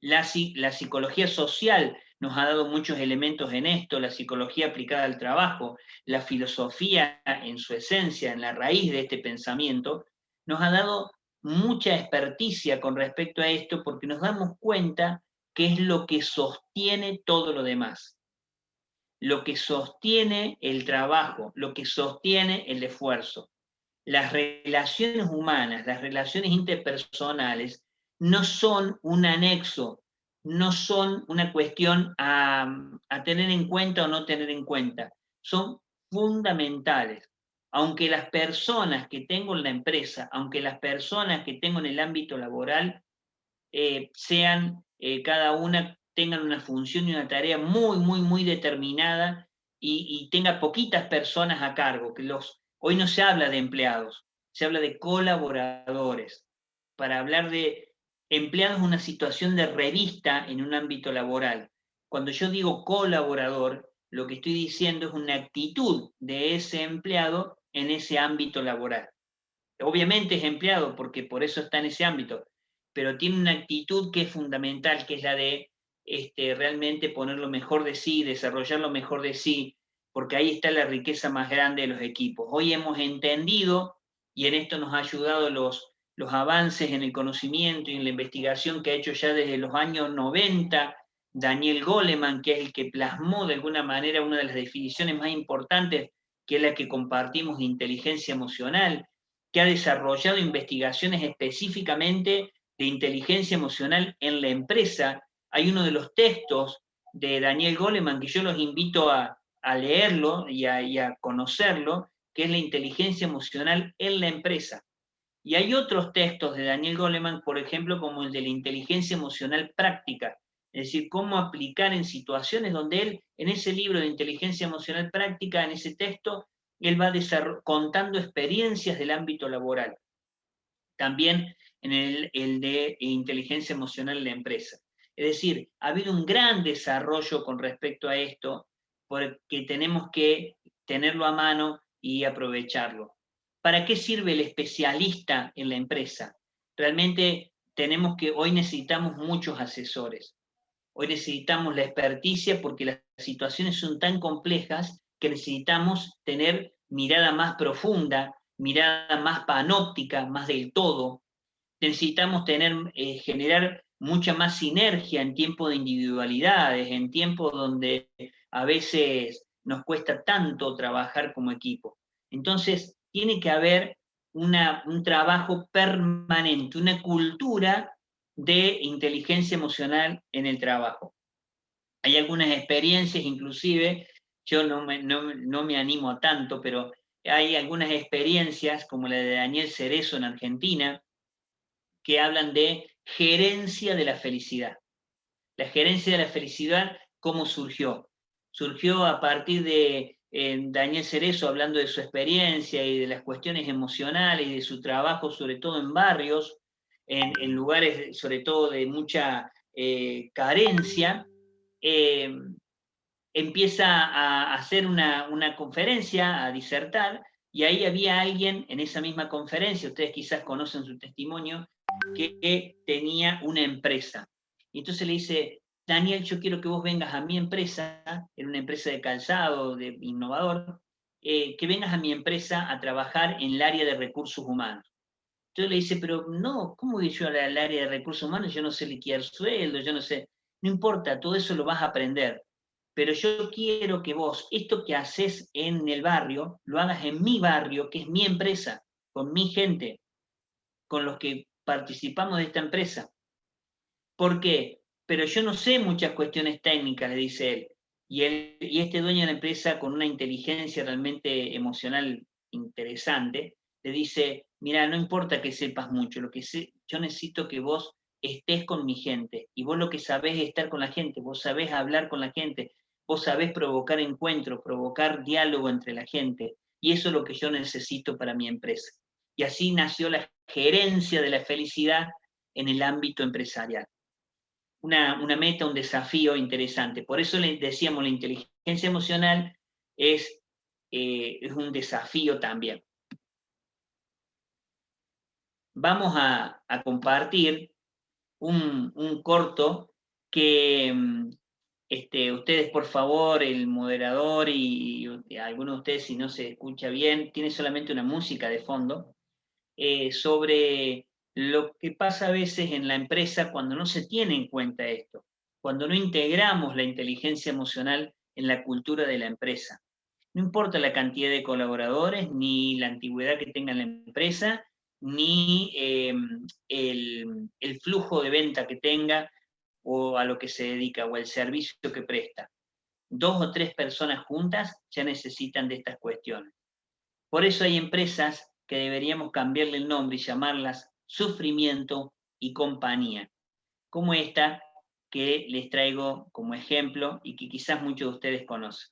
B: La psicología social nos ha dado muchos elementos en esto, la psicología aplicada al trabajo, la filosofía en su esencia, en la raíz de este pensamiento, nos ha dado mucha experticia con respecto a esto porque nos damos cuenta que es lo que sostiene todo lo demás, lo que sostiene el trabajo, lo que sostiene el esfuerzo. Las relaciones humanas, las relaciones interpersonales, no son un anexo, no son una cuestión a tener en cuenta o no tener en cuenta, son fundamentales. Aunque las personas que tengo en la empresa, aunque las personas que tengo en el ámbito laboral sean cada una, tengan una función y una tarea muy determinada y tenga poquitas personas a cargo, que hoy no se habla de empleados, se habla de colaboradores. Para hablar de empleados, una situación de revista en un ámbito laboral. Cuando yo digo colaborador, lo que estoy diciendo es una actitud de ese empleado en ese ámbito laboral. Obviamente es empleado porque por eso está en ese ámbito, pero tiene una actitud que es fundamental, que es la de realmente poner lo mejor de sí, desarrollar lo mejor de sí, porque ahí está la riqueza más grande de los equipos. Hoy hemos entendido, y en esto nos ha ayudado los avances en el conocimiento y en la investigación que ha hecho ya desde los años 90, Daniel Goleman, que es el que plasmó de alguna manera una de las definiciones más importantes, que es la que compartimos de inteligencia emocional, que ha desarrollado investigaciones específicamente de inteligencia emocional en la empresa. Hay uno de los textos de Daniel Goleman que yo los invito a leerlo y a conocerlo, que es la inteligencia emocional en la empresa. Y hay otros textos de Daniel Goleman, por ejemplo, como el de la inteligencia emocional práctica, es decir, cómo aplicar en situaciones donde él, en ese libro de inteligencia emocional práctica, en ese texto, él va contando experiencias del ámbito laboral. También en el de inteligencia emocional en la empresa. Es decir, ha habido un gran desarrollo con respecto a esto, porque tenemos que tenerlo a mano y aprovecharlo. ¿Para qué sirve el especialista en la empresa? Realmente hoy necesitamos muchos asesores. Hoy necesitamos la experticia porque las situaciones son tan complejas que necesitamos tener mirada más profunda, mirada más panóptica, más del todo. Necesitamos generar mucha más sinergia en tiempos de individualidades, en tiempos donde a veces nos cuesta tanto trabajar como equipo. Entonces, tiene que haber un trabajo permanente, una cultura de inteligencia emocional en el trabajo. Hay algunas experiencias, inclusive, yo no me animo a tanto, pero hay algunas experiencias, como la de Daniel Cerezo en Argentina, que hablan de gerencia de la felicidad. La gerencia de la felicidad, ¿cómo surgió? Surgió a partir de Daniel Cerezo hablando de su experiencia y de las cuestiones emocionales y de su trabajo, sobre todo en barrios, en lugares sobre todo de mucha carencia. Empieza a hacer una conferencia, a disertar, y ahí había alguien en esa misma conferencia, ustedes quizás conocen su testimonio, que tenía una empresa. Y entonces le dice, Daniel, yo quiero que vos vengas a mi empresa, era una empresa de calzado, de innovador, que vengas a mi empresa a trabajar en el área de recursos humanos. Entonces le dice, pero no, ¿cómo voy yo al área de recursos humanos? Yo no sé liquidar sueldo, yo no sé. No importa, todo eso lo vas a aprender. Pero yo quiero que vos, esto que haces en el barrio, lo hagas en mi barrio, que es mi empresa, con mi gente, con los que participamos de esta empresa. ¿Por qué? Pero yo no sé muchas cuestiones técnicas, le dice él. Y este dueño de la empresa, con una inteligencia realmente emocional interesante, le dice, mira, no importa que sepas mucho, yo necesito que vos estés con mi gente, y vos lo que sabés es estar con la gente, vos sabés hablar con la gente, vos sabés provocar encuentros, provocar diálogo entre la gente, y eso es lo que yo necesito para mi empresa. Y así nació la gerencia de la felicidad en el ámbito empresarial. Una meta, un desafío interesante. Por eso le decíamos, la inteligencia emocional es un desafío también. Vamos a compartir un corto que ustedes, por favor, el moderador y algunos de ustedes, si no se escucha bien, tiene solamente una música de fondo, sobre lo que pasa a veces en la empresa cuando no se tiene en cuenta esto, cuando no integramos la inteligencia emocional en la cultura de la empresa. No importa la cantidad de colaboradores, ni la antigüedad que tenga la empresa, ni el flujo de venta que tenga, o a lo que se dedica, o el servicio que presta. 2 o 3 personas juntas ya necesitan de estas cuestiones. Por eso hay empresas que deberíamos cambiarle el nombre y llamarlas sufrimiento y compañía, como esta que les traigo como ejemplo y que quizás muchos de ustedes conocen.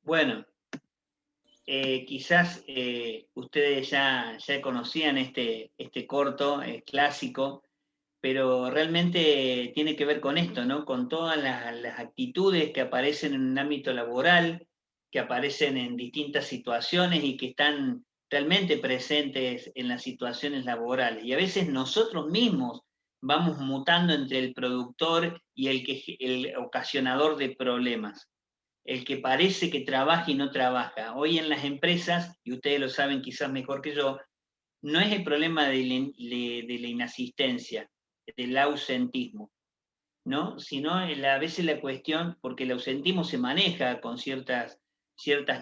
B: Bueno, quizás ustedes ya conocían este corto clásico, pero realmente tiene que ver con esto, ¿no? Con todas las actitudes que aparecen en un ámbito laboral, que aparecen en distintas situaciones y que están realmente presentes en las situaciones laborales. Y a veces nosotros mismos vamos mutando entre el productor y el ocasionador de problemas, el que parece que trabaja y no trabaja. Hoy en las empresas, y ustedes lo saben quizás mejor que yo, no es el problema de la inasistencia, del ausentismo, ¿no? Sino a veces la cuestión, porque el ausentismo se maneja con ciertas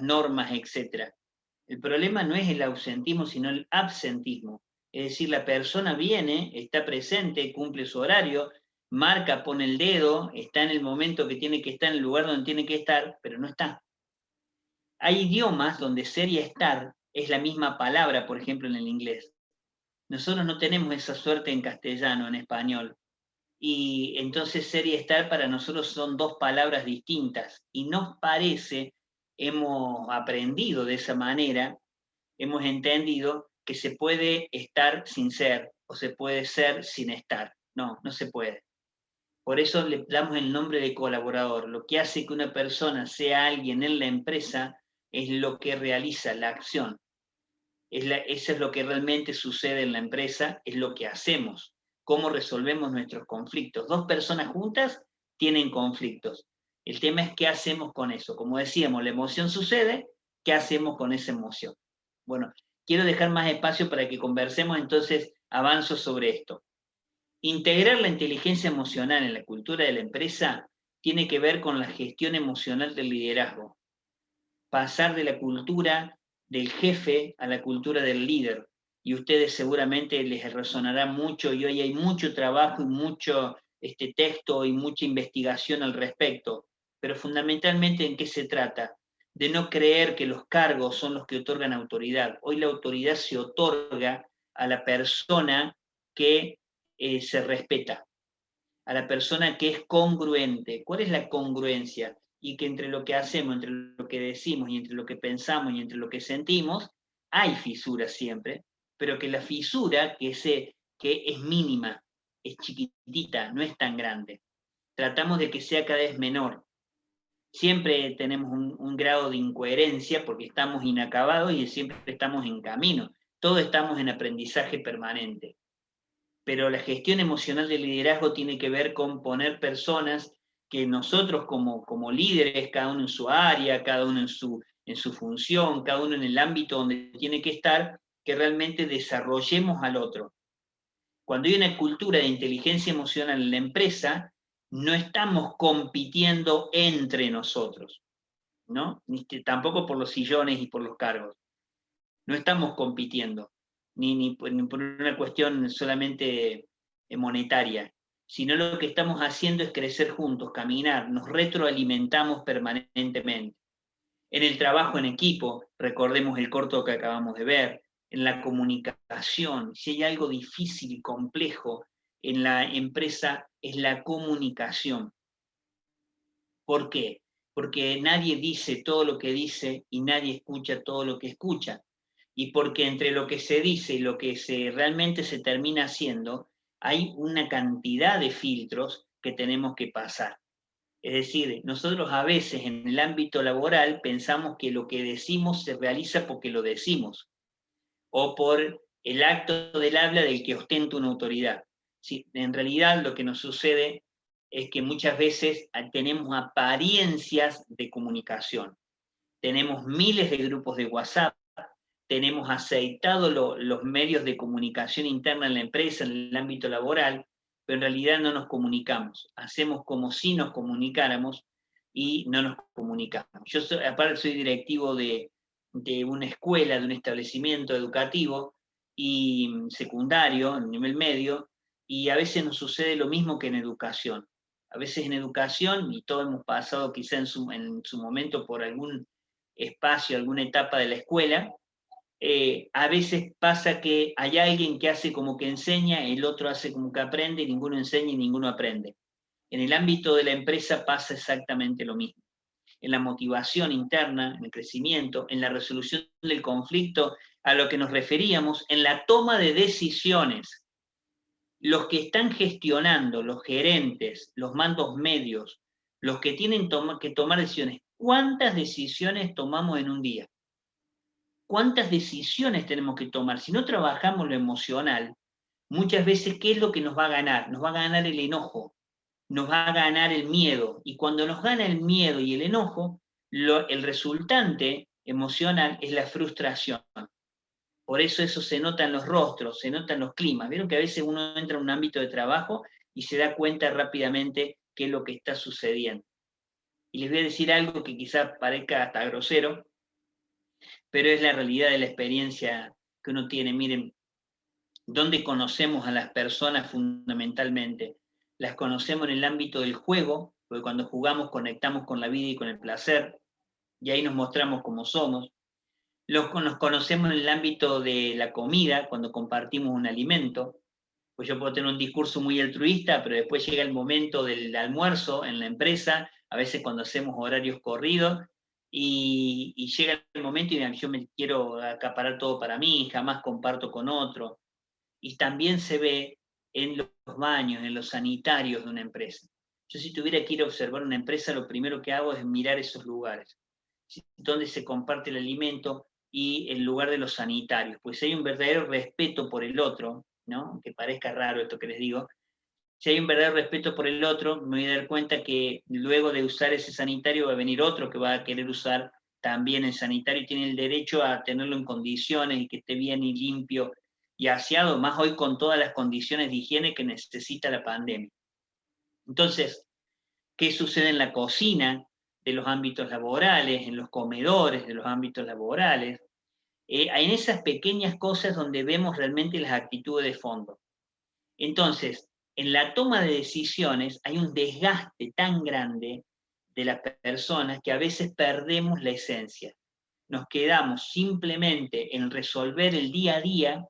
B: normas, etc. El problema no es el ausentismo, sino el absentismo. Es decir, la persona viene, está presente, cumple su horario, marca, pone el dedo, está en el momento que tiene que estar, en el lugar donde tiene que estar, pero no está. Hay idiomas donde ser y estar es la misma palabra, por ejemplo, en el inglés. Nosotros no tenemos esa suerte en castellano, en español. Y entonces ser y estar para nosotros son dos palabras distintas. Y nos parece, hemos aprendido de esa manera, hemos entendido que se puede estar sin ser o se puede ser sin estar. No, no se puede. Por eso le damos el nombre de colaborador. Lo que hace que una persona sea alguien en la empresa es lo que realiza la acción. Eso es lo que realmente sucede en la empresa, es lo que hacemos, cómo resolvemos nuestros conflictos. Dos personas juntas tienen conflictos. El tema es qué hacemos con eso. Como decíamos, la emoción sucede, ¿qué hacemos con esa emoción? Bueno, quiero dejar más espacio para que conversemos, entonces avanzo sobre esto. Integrar la inteligencia emocional en la cultura de la empresa tiene que ver con la gestión emocional del liderazgo. Pasar de la cultura del jefe a la cultura del líder. Y ustedes seguramente les resonará mucho, y hoy hay mucho trabajo y mucho texto y mucha investigación al respecto. Pero fundamentalmente, ¿en qué se trata? De no creer que los cargos son los que otorgan autoridad. Hoy la autoridad se otorga a la persona que se respeta, a la persona que es congruente. ¿Cuál es la congruencia? Y que entre lo que hacemos, entre lo que decimos y entre lo que pensamos y entre lo que sentimos, hay fisuras siempre, pero que la fisura que es mínima, es chiquitita, no es tan grande. Tratamos de que sea cada vez menor. Siempre tenemos un grado de incoherencia porque estamos inacabados y siempre estamos en camino. Todos estamos en aprendizaje permanente. Pero la gestión emocional del liderazgo tiene que ver con poner personas que nosotros como líderes, cada uno en su área, cada uno en su función, cada uno en el ámbito donde tiene que estar, que realmente desarrollemos al otro. Cuando hay una cultura de inteligencia emocional en la empresa, no estamos compitiendo entre nosotros, ¿no? Tampoco por los sillones y por los cargos. No estamos compitiendo, ni por una cuestión solamente monetaria, sino lo que estamos haciendo es crecer juntos, caminar, nos retroalimentamos permanentemente. En el trabajo en equipo, recordemos el corto que acabamos de ver, en la comunicación, si hay algo difícil y complejo en la empresa es la comunicación. ¿Por qué? Porque nadie dice todo lo que dice y nadie escucha todo lo que escucha. y porque entre lo que se dice y lo que realmente se termina haciendo, hay una cantidad de filtros que tenemos que pasar. Es decir, nosotros a veces en el ámbito laboral pensamos que lo que decimos se realiza porque lo decimos, o por el acto del habla del que ostenta una autoridad. Sí, en realidad lo que nos sucede es que muchas veces tenemos apariencias de comunicación. Tenemos miles de grupos de WhatsApp, tenemos aceitados los medios de comunicación interna en la empresa, en el ámbito laboral, pero en realidad no nos comunicamos. Hacemos como si nos comunicáramos y no nos comunicamos. Yo aparte soy directivo de una escuela, de un establecimiento educativo y secundario, en nivel medio, y a veces nos sucede lo mismo que en educación. A veces en educación, y todos hemos pasado quizá en su momento por algún espacio, alguna etapa de la escuela, a veces pasa que hay alguien que hace como que enseña, el otro hace como que aprende, ninguno enseña y ninguno aprende. En el ámbito de la empresa pasa exactamente lo mismo. En la motivación interna, en el crecimiento, en la resolución del conflicto, a lo que nos referíamos, en la toma de decisiones. Los que están gestionando, los gerentes, los mandos medios, los que tienen que tomar decisiones, ¿cuántas decisiones tomamos en un día? ¿Cuántas decisiones tenemos que tomar? Si no trabajamos lo emocional, muchas veces, ¿qué es lo que nos va a ganar? Nos va a ganar el enojo, nos va a ganar el miedo. Y cuando nos gana el miedo y el enojo, el resultante emocional es la frustración. Por eso se nota en los rostros, se nota en los climas. Vieron que a veces uno entra en un ámbito de trabajo y se da cuenta rápidamente qué es lo que está sucediendo. Y les voy a decir algo que quizás parezca hasta grosero, pero es la realidad de la experiencia que uno tiene. Miren, ¿dónde conocemos a las personas fundamentalmente? Las conocemos en el ámbito del juego, porque cuando jugamos conectamos con la vida y con el placer, y ahí nos mostramos como somos. Nos conocemos en el ámbito de la comida, cuando compartimos un alimento, pues yo puedo tener un discurso muy altruista, pero después llega el momento del almuerzo en la empresa, a veces cuando hacemos horarios corridos, y llega el momento y yo me quiero acaparar todo para mí, jamás comparto con otro. Y también se ve en los baños, en los sanitarios de una empresa. Yo si tuviera que ir a observar una empresa, lo primero que hago es mirar esos lugares, donde se comparte el alimento y el lugar de los sanitarios, pues hay un verdadero respeto por el otro, ¿no? Aunque parezca raro esto que les digo, si hay un verdadero respeto por el otro, me voy a dar cuenta que luego de usar ese sanitario va a venir otro que va a querer usar también el sanitario y tiene el derecho a tenerlo en condiciones y que esté bien y limpio y aseado, más hoy con todas las condiciones de higiene que necesita la pandemia. Entonces, ¿qué sucede en la cocina de los ámbitos laborales, en los comedores de los ámbitos laborales? En esas pequeñas cosas donde vemos realmente las actitudes de fondo. Entonces, en la toma de decisiones hay un desgaste tan grande de las personas que a veces perdemos la esencia. Nos quedamos simplemente en resolver el día a día,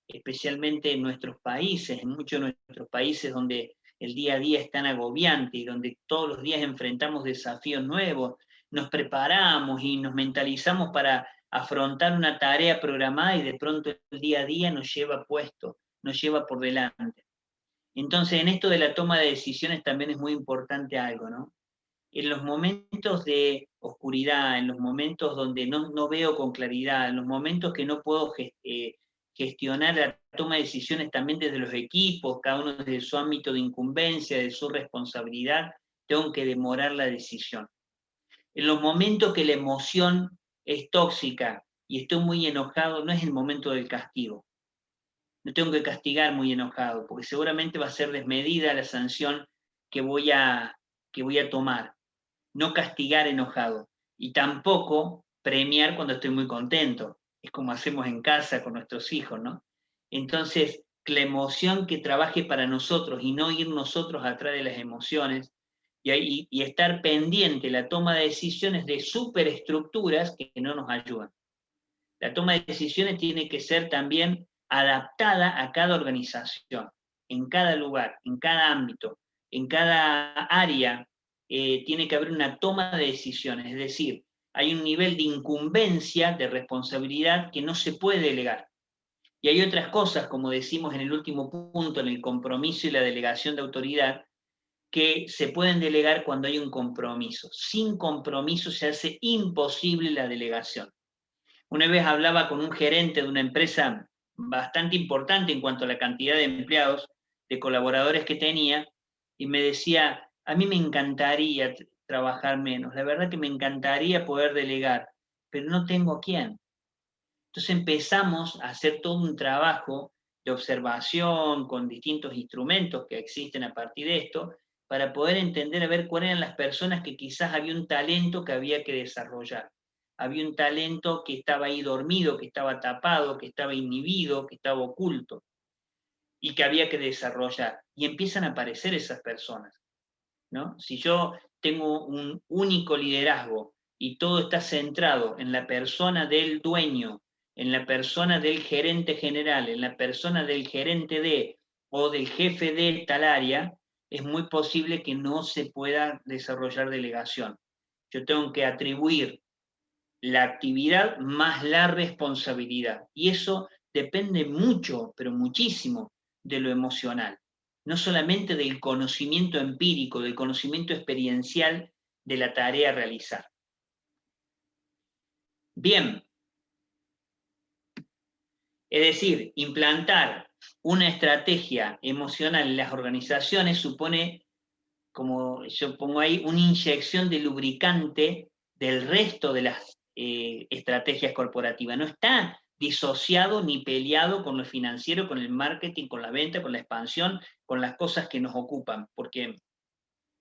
B: especialmente en nuestros países, en muchos de nuestros países donde el día a día es tan agobiante y donde todos los días enfrentamos desafíos nuevos, nos preparamos y nos mentalizamos para afrontar una tarea programada y de pronto el día a día nos lleva puesto, nos lleva por delante. Entonces, en esto de la toma de decisiones también es muy importante algo, ¿no? En los momentos de oscuridad, en los momentos donde no veo con claridad, en los momentos que no puedo gestionar la toma de decisiones también desde los equipos, cada uno desde su ámbito de incumbencia, de su responsabilidad, tengo que demorar la decisión. En los momentos que la emoción es tóxica y estoy muy enojado, no es el momento del castigo. No tengo que castigar muy enojado, porque seguramente va a ser desmedida la sanción que voy a tomar. No castigar enojado. Y tampoco premiar cuando estoy muy contento. Es como hacemos en casa con nuestros hijos, ¿no? Entonces, la emoción que trabaje para nosotros y no ir nosotros atrás de las emociones y estar pendiente la toma de decisiones de superestructuras que no nos ayudan. La toma de decisiones tiene que ser también adaptada a cada organización, en cada lugar, en cada ámbito, en cada área. Tiene que haber una toma de decisiones, es decir, hay un nivel de incumbencia, de responsabilidad que no se puede delegar. Y hay otras cosas, como decimos en el último punto, en el compromiso y la delegación de autoridad, que se pueden delegar cuando hay un compromiso. Sin compromiso se hace imposible la delegación. Una vez hablaba con un gerente de una empresa bastante importante en cuanto a la cantidad de empleados, de colaboradores que tenía, y me decía, a mí me encantaría trabajar menos, la verdad que me encantaría poder delegar, pero no tengo a quién. Entonces empezamos a hacer todo un trabajo de observación con distintos instrumentos que existen a partir de esto, para poder entender a ver cuáles eran las personas que quizás había un talento que había que desarrollar. Había un talento que estaba ahí dormido, que estaba tapado, que estaba inhibido, que estaba oculto y que había que desarrollar. Y empiezan a aparecer esas personas, ¿no? Si yo tengo un único liderazgo y todo está centrado en la persona del dueño, en la persona del gerente general, en la persona del gerente de o del jefe de tal área, es muy posible que no se pueda desarrollar delegación. Yo tengo que atribuir la actividad más la responsabilidad. Y eso depende mucho, pero muchísimo, de lo emocional. No solamente del conocimiento empírico, del conocimiento experiencial de la tarea a realizar. Bien. Es decir, implantar una estrategia emocional en las organizaciones supone, como yo pongo ahí, una inyección de lubricante del resto de las estrategias corporativas. No está disociado ni peleado con lo financiero, con el marketing, con la venta, con la expansión, con las cosas que nos ocupan. Porque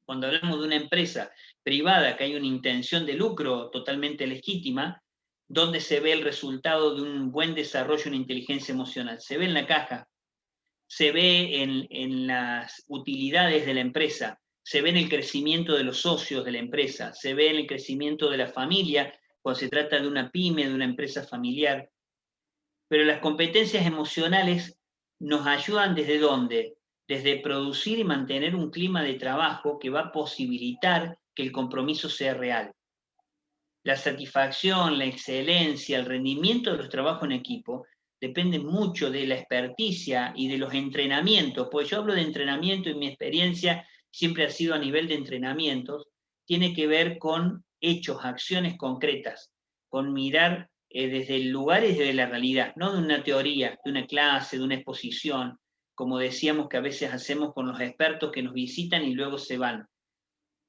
B: cuando hablamos de una empresa privada que hay una intención de lucro totalmente legítima, ¿dónde se ve el resultado de un buen desarrollo en inteligencia emocional? Se ve en la caja, se ve en las utilidades de la empresa, se ve en el crecimiento de los socios de la empresa, se ve en el crecimiento de la familia cuando se trata de una pyme, de una empresa familiar. Pero las competencias emocionales nos ayudan ¿desde dónde? Desde producir y mantener un clima de trabajo que va a posibilitar que el compromiso sea real. La satisfacción, la excelencia, el rendimiento de los trabajos en equipo depende mucho de la experticia y de los entrenamientos, pues yo hablo de entrenamiento y mi experiencia siempre ha sido a nivel de entrenamientos, tiene que ver con hechos, acciones concretas, con mirar desde el lugar y desde la realidad, no de una teoría, de una clase, de una exposición, como decíamos que a veces hacemos con los expertos que nos visitan y luego se van.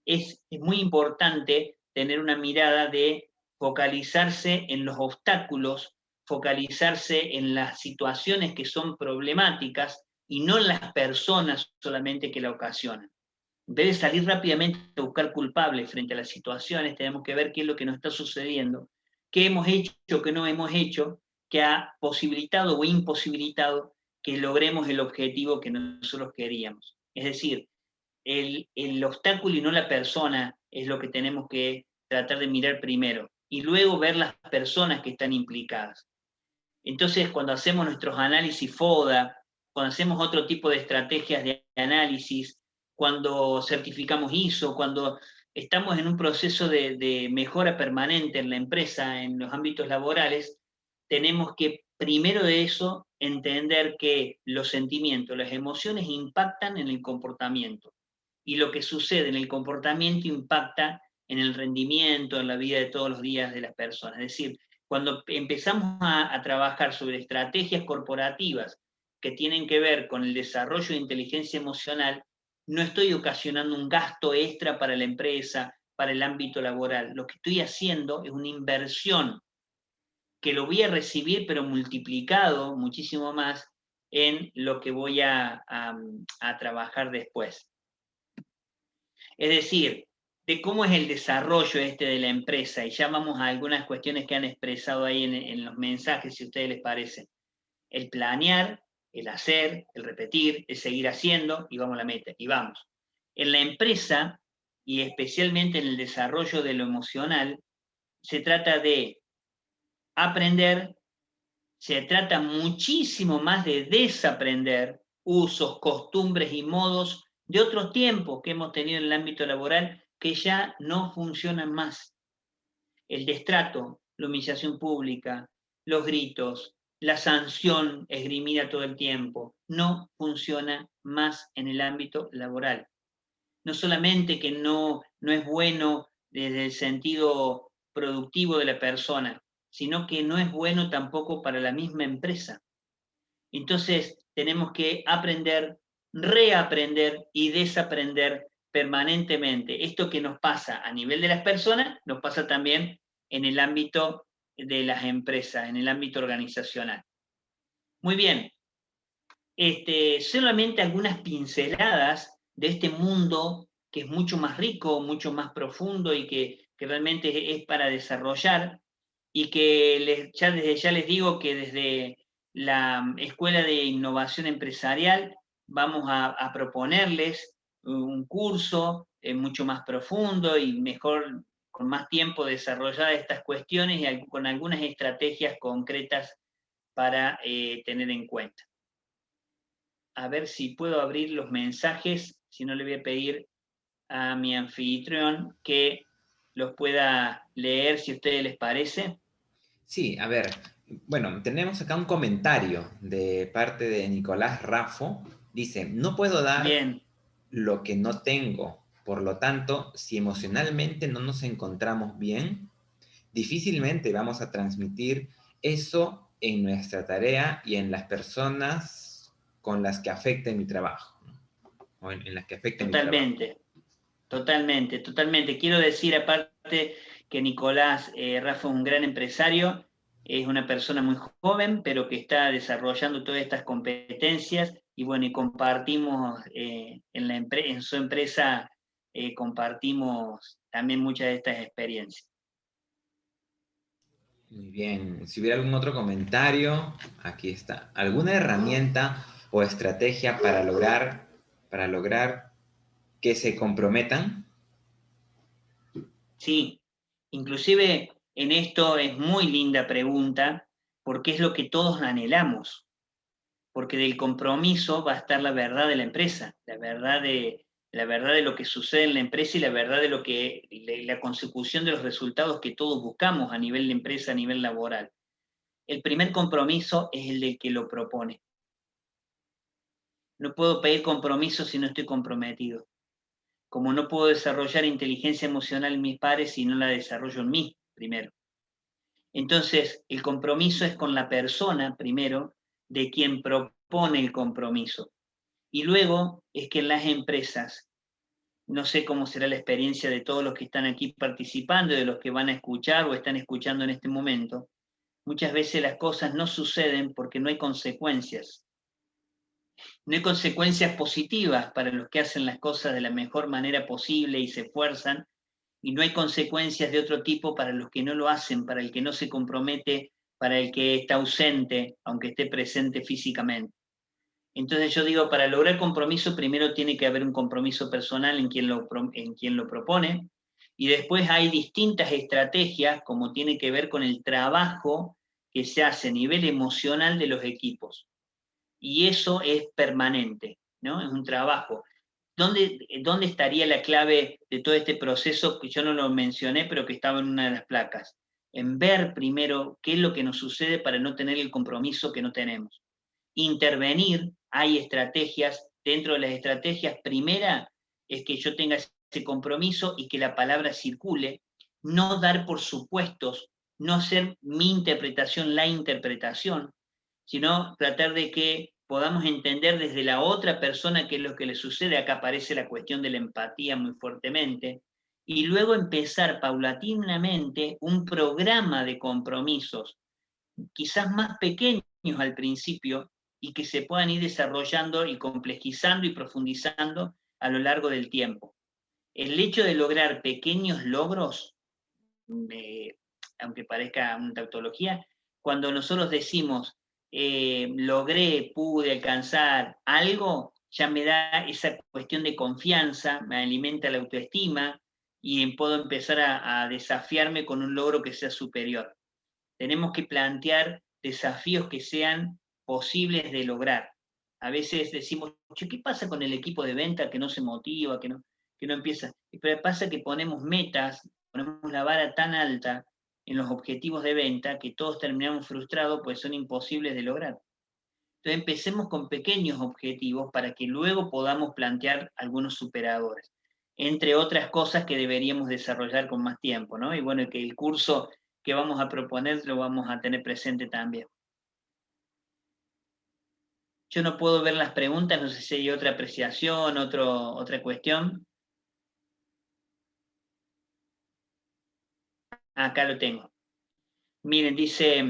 B: Es muy importante tener una mirada de focalizarse en los obstáculos, focalizarse en las situaciones que son problemáticas y no en las personas solamente que la ocasionan. En vez de salir rápidamente a buscar culpables frente a las situaciones, tenemos que ver qué es lo que nos está sucediendo, qué hemos hecho, qué no hemos hecho, que ha posibilitado o imposibilitado que logremos el objetivo que nosotros queríamos. Es decir, el obstáculo y no la persona es lo que tenemos que tratar de mirar primero y luego ver las personas que están implicadas. Entonces, cuando hacemos nuestros análisis FODA, cuando hacemos otro tipo de estrategias de análisis, cuando certificamos ISO, cuando estamos en un proceso de mejora permanente en la empresa, en los ámbitos laborales, tenemos que, primero de eso, entender que los sentimientos, las emociones impactan en el comportamiento. Y lo que sucede en el comportamiento impacta en el rendimiento, en la vida de todos los días de las personas. Es decir, cuando empezamos a trabajar sobre estrategias corporativas que tienen que ver con el desarrollo de inteligencia emocional, no estoy ocasionando un gasto extra para la empresa, para el ámbito laboral. Lo que estoy haciendo es una inversión que lo voy a recibir, pero multiplicado muchísimo más en lo que voy a trabajar después. Es decir, de cómo es el desarrollo de la empresa, y ya vamos a algunas cuestiones que han expresado ahí en los mensajes, si a ustedes les parece. El planear, el hacer, el repetir, el seguir haciendo, y vamos a la meta, y vamos. En la empresa, y especialmente en el desarrollo de lo emocional, se trata de aprender, se trata muchísimo más de desaprender usos, costumbres y modos de otros tiempos que hemos tenido en el ámbito laboral que ya no funcionan más. el destrato, la humillación pública, los gritos, la sanción esgrimida todo el tiempo, no funciona más en el ámbito laboral. No solamente que no es bueno desde el sentido productivo de la persona, sino que no es bueno tampoco para la misma empresa. Entonces tenemos que aprender, reaprender y desaprender permanentemente. Esto que nos pasa a nivel de las personas, nos pasa también en el ámbito de las empresas, en el ámbito organizacional. Muy bien, solamente algunas pinceladas de este mundo que es mucho más rico, mucho más profundo y que realmente es para desarrollar, y que desde ya les digo que desde la Escuela de Innovación Empresarial vamos a proponerles un curso mucho más profundo y mejor, con más tiempo, desarrollar estas cuestiones y con algunas estrategias concretas para tener en cuenta. A ver si puedo abrir los mensajes, si no le voy a pedir a mi anfitrión que los pueda leer, si a ustedes les parece.
A: Sí, a ver, bueno, tenemos acá un comentario de parte de Nicolás Raffo. Dice, no puedo dar
B: Bien.
A: lo que no tengo. Por lo tanto, si emocionalmente no nos encontramos bien, difícilmente vamos a transmitir eso en nuestra tarea y en las personas con las que afecte mi trabajo, ¿no? O en las que afecte mi trabajo.
B: Totalmente. Quiero decir, aparte, que Nicolás Raffo es un gran empresario, es una persona muy joven, pero que está desarrollando todas estas competencias y bueno, y compartimos en su empresa, compartimos también muchas de estas experiencias.
A: Muy bien, si hubiera algún otro comentario, aquí está. ¿Alguna herramienta o estrategia para lograr que se comprometan?
B: Sí, inclusive en esto es muy linda pregunta, porque es lo que todos anhelamos, porque del compromiso va a estar la verdad de la empresa, la verdad de lo que sucede en la empresa y la verdad de la consecución de los resultados que todos buscamos a nivel de empresa, a nivel laboral. El primer compromiso es el del que lo propone. No puedo pedir compromiso si no estoy comprometido. Como no puedo desarrollar inteligencia emocional en mis pares si no la desarrollo en mí primero. Entonces, el compromiso es con la persona primero de quien propone el compromiso. Y luego es que en las empresas, no sé cómo será la experiencia de todos los que están aquí participando y de los que van a escuchar o están escuchando en este momento, muchas veces las cosas no suceden porque no hay consecuencias. No hay consecuencias positivas para los que hacen las cosas de la mejor manera posible y se esfuerzan, y no hay consecuencias de otro tipo para los que no lo hacen, para el que no se compromete, para el que está ausente, aunque esté presente físicamente. Entonces yo digo, para lograr compromiso, primero tiene que haber un compromiso personal en quien lo propone, y después hay distintas estrategias, como tiene que ver con el trabajo que se hace a nivel emocional de los equipos. Y eso es permanente, ¿no? Es un trabajo. ¿Dónde estaría la clave de todo este proceso que yo no lo mencioné, pero que estaba en una de las placas? En ver primero qué es lo que nos sucede para no tener el compromiso que no tenemos. Intervenir, hay estrategias. Dentro de las estrategias, primera es que yo tenga ese compromiso y que la palabra circule, no dar por supuestos, no hacer mi interpretación la interpretación, sino tratar de que podamos entender desde la otra persona qué es lo que le sucede. Acá aparece la cuestión de la empatía muy fuertemente. Y luego empezar paulatinamente un programa de compromisos, quizás más pequeños al principio, y que se puedan ir desarrollando y complejizando y profundizando a lo largo del tiempo. El hecho de lograr pequeños logros, aunque parezca una tautología, cuando nosotros decimos logré, pude alcanzar algo, ya me da esa cuestión de confianza, me alimenta la autoestima y puedo empezar a desafiarme con un logro que sea superior. Tenemos que plantear desafíos que sean posibles de lograr. A veces decimos, ¿qué pasa con el equipo de venta que no se motiva, que no empieza? Pero pasa que ponemos metas, ponemos la vara tan alta en los objetivos de venta que todos terminamos frustrados, pues son imposibles de lograr. Entonces empecemos con pequeños objetivos para que luego podamos plantear algunos superadores, entre otras cosas que deberíamos desarrollar con más tiempo, ¿no? Y bueno, que el curso que vamos a proponer lo vamos a tener presente también. Yo no puedo ver las preguntas, no sé si hay otra apreciación, otra cuestión. Acá lo tengo. Miren, dice,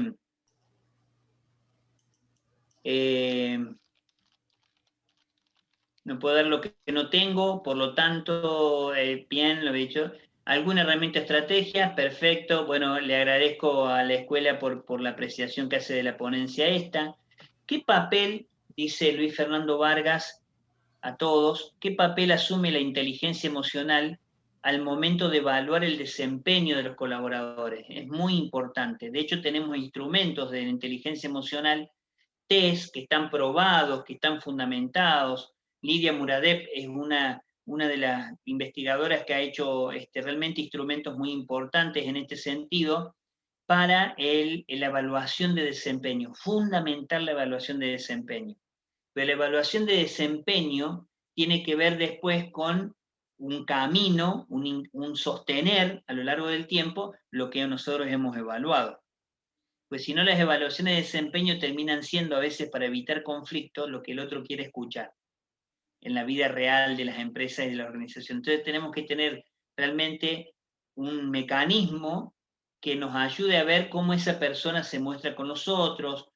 B: no puedo dar lo que no tengo, por lo tanto, bien, lo he dicho. ¿Alguna herramienta estrategia? Perfecto. Bueno, le agradezco a la escuela por la apreciación que hace de la ponencia esta. ¿Qué papel, dice Luis Fernando Vargas, a todos, qué papel asume la inteligencia emocional al momento de evaluar el desempeño de los colaboradores? Es muy importante. De hecho, tenemos instrumentos de la inteligencia emocional, test que están probados, que están fundamentados. Lidia Muradep es una de las investigadoras que ha hecho realmente instrumentos muy importantes en este sentido para la evaluación de desempeño, fundamental la evaluación de desempeño. Pero la evaluación de desempeño tiene que ver después con un camino, un sostener a lo largo del tiempo lo que nosotros hemos evaluado. Pues si no, las evaluaciones de desempeño terminan siendo a veces para evitar conflictos lo que el otro quiere escuchar en la vida real de las empresas y de la organización. Entonces tenemos que tener realmente un mecanismo que nos ayude a ver cómo esa persona se muestra con nosotros.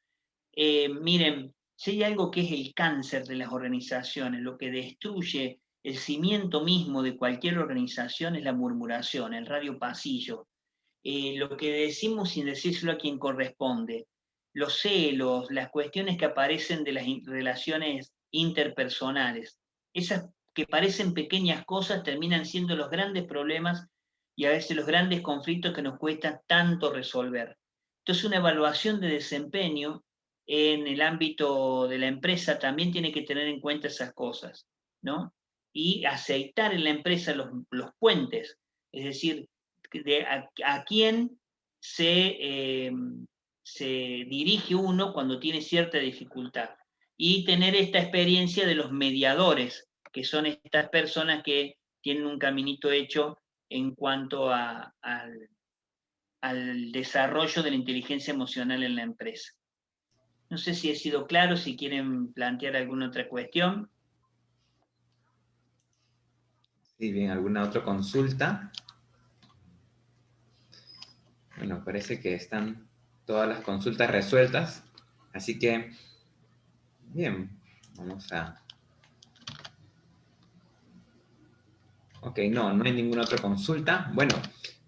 B: Miren, si hay algo que es el cáncer de las organizaciones, lo que destruye el cimiento mismo de cualquier organización es la murmuración, el radio pasillo. Lo que decimos sin decírselo a quien corresponde, los celos, las cuestiones que aparecen de las relaciones interpersonales, esas que parecen pequeñas cosas terminan siendo los grandes problemas y a veces los grandes conflictos que nos cuesta tanto resolver. Entonces, una evaluación de desempeño en el ámbito de la empresa también tiene que tener en cuenta esas cosas, ¿no? Y aceitar en la empresa los puentes, es decir, a quién se dirige uno cuando tiene cierta dificultad. Y tener esta experiencia de los mediadores, que son estas personas que tienen un caminito hecho en cuanto al desarrollo de la inteligencia emocional en la empresa. No sé si he sido claro, si quieren plantear alguna otra cuestión.
A: Sí, bien, ¿alguna otra consulta? Bueno, parece que están todas las consultas resueltas, así que, bien, vamos a... Ok, no hay ninguna otra consulta. Bueno,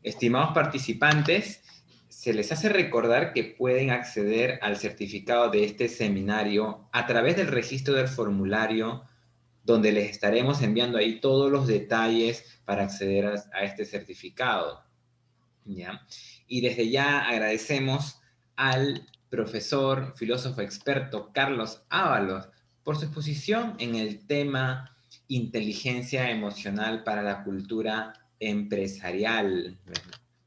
A: estimados participantes, se les hace recordar que pueden acceder al certificado de este seminario a través del registro del formulario, donde les estaremos enviando ahí todos los detalles para acceder a este certificado. ¿Ya? Y desde ya agradecemos al profesor, filósofo experto Carlos Ábalos por su exposición en el tema inteligencia emocional para la cultura empresarial.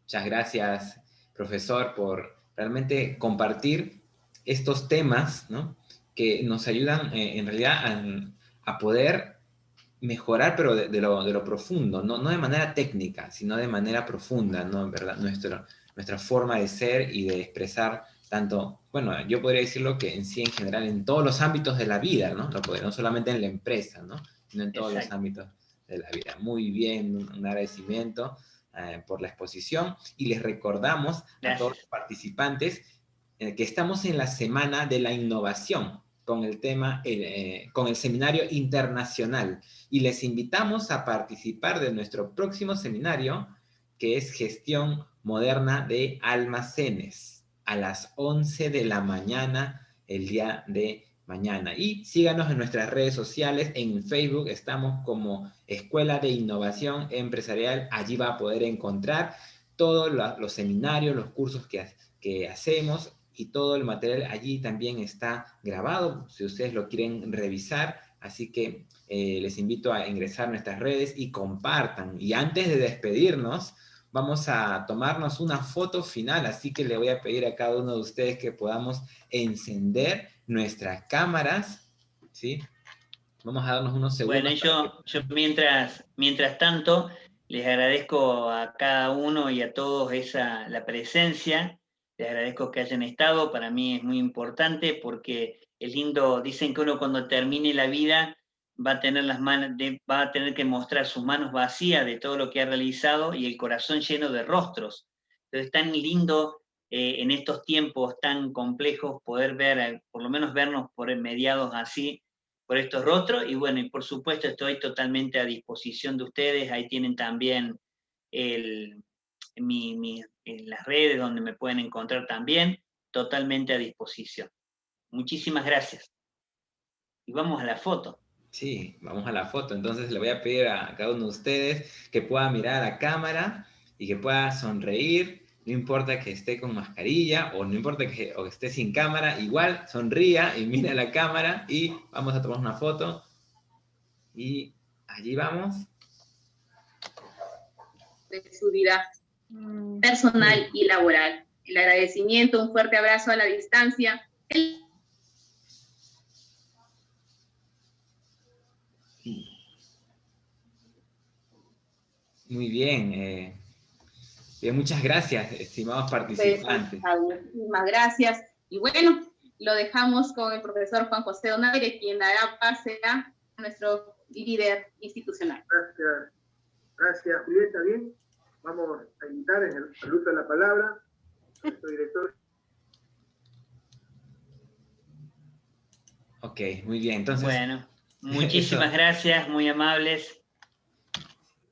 A: Muchas gracias, profesor, por realmente compartir estos temas, ¿no?, que nos ayudan en realidad a poder mejorar, pero de lo profundo, no de manera técnica, sino de manera profunda, ¿no? ¿Verdad? Nuestra forma de ser y de expresar tanto, bueno, yo podría decirlo que en sí, en general, en todos los ámbitos de la vida, ¿no? No solamente en la empresa, ¿no?, sino en todos los ámbitos de la vida. Muy bien, un agradecimiento por la exposición, y les recordamos a todos los participantes que estamos en la Semana de la Innovación, con el tema, con el seminario internacional, y les invitamos a participar de nuestro próximo seminario, que es Gestión Moderna de Almacenes, a las 11 de la mañana, el día de mañana. Y síganos en nuestras redes sociales. En Facebook estamos como Escuela de Innovación Empresarial. Allí va a poder encontrar todos los seminarios, los cursos que hacemos, y todo el material allí también está grabado, si ustedes lo quieren revisar. Así que les invito a ingresar a nuestras redes y compartan. Y antes de despedirnos, vamos a tomarnos una foto final, así que le voy a pedir a cada uno de ustedes que podamos encender nuestras cámaras, ¿sí? Vamos a darnos unos segundos.
B: Bueno, yo mientras tanto, les agradezco a cada uno y a todos la presencia, les agradezco que hayan estado, para mí es muy importante porque es lindo, dicen que uno cuando termine la vida va a tener va a tener que mostrar sus manos vacías de todo lo que ha realizado y el corazón lleno de rostros. Entonces es tan lindo en estos tiempos tan complejos poder ver, por lo menos vernos por mediados así, por estos rostros, y bueno, y por supuesto estoy totalmente a disposición de ustedes, ahí tienen también en las redes donde me pueden encontrar también, totalmente a disposición. Muchísimas gracias. Y vamos a la foto.
A: Sí, vamos a la foto. Entonces le voy a pedir a cada uno de ustedes que pueda mirar a la cámara y que pueda sonreír. No importa que esté con mascarilla o no importa que esté sin cámara, igual sonría y mire a la cámara y vamos a tomar una foto. Y allí vamos.
C: De su vida personal y laboral. El agradecimiento, un fuerte abrazo a la distancia.
A: Muy bien. Bien, muchas gracias, estimados participantes.
C: Muchísimas gracias. Y bueno, lo dejamos con el profesor Juan José Donaire, quien dará pase a nuestro líder institucional.
D: Gracias. Gracias, Julieta. Bien, vamos a invitar en el uso de la palabra a nuestro director.
A: Ok, muy bien. Entonces,
B: bueno, muchísimas gracias, muy amables.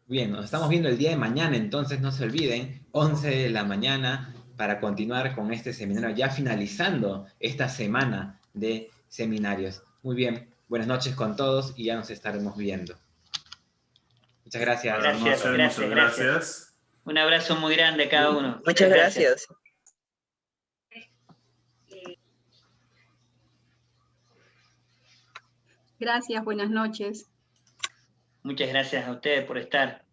A: Bien, nos estamos viendo el día de mañana, entonces no se olviden, 11 de la mañana, para continuar con este seminario, ya finalizando esta semana de seminarios. Muy bien, buenas noches con todos y ya nos estaremos viendo. Muchas gracias.
B: Gracias. Un abrazo muy grande a cada uno.
E: Muchas gracias.
C: Gracias, buenas noches.
B: Muchas gracias a ustedes por estar.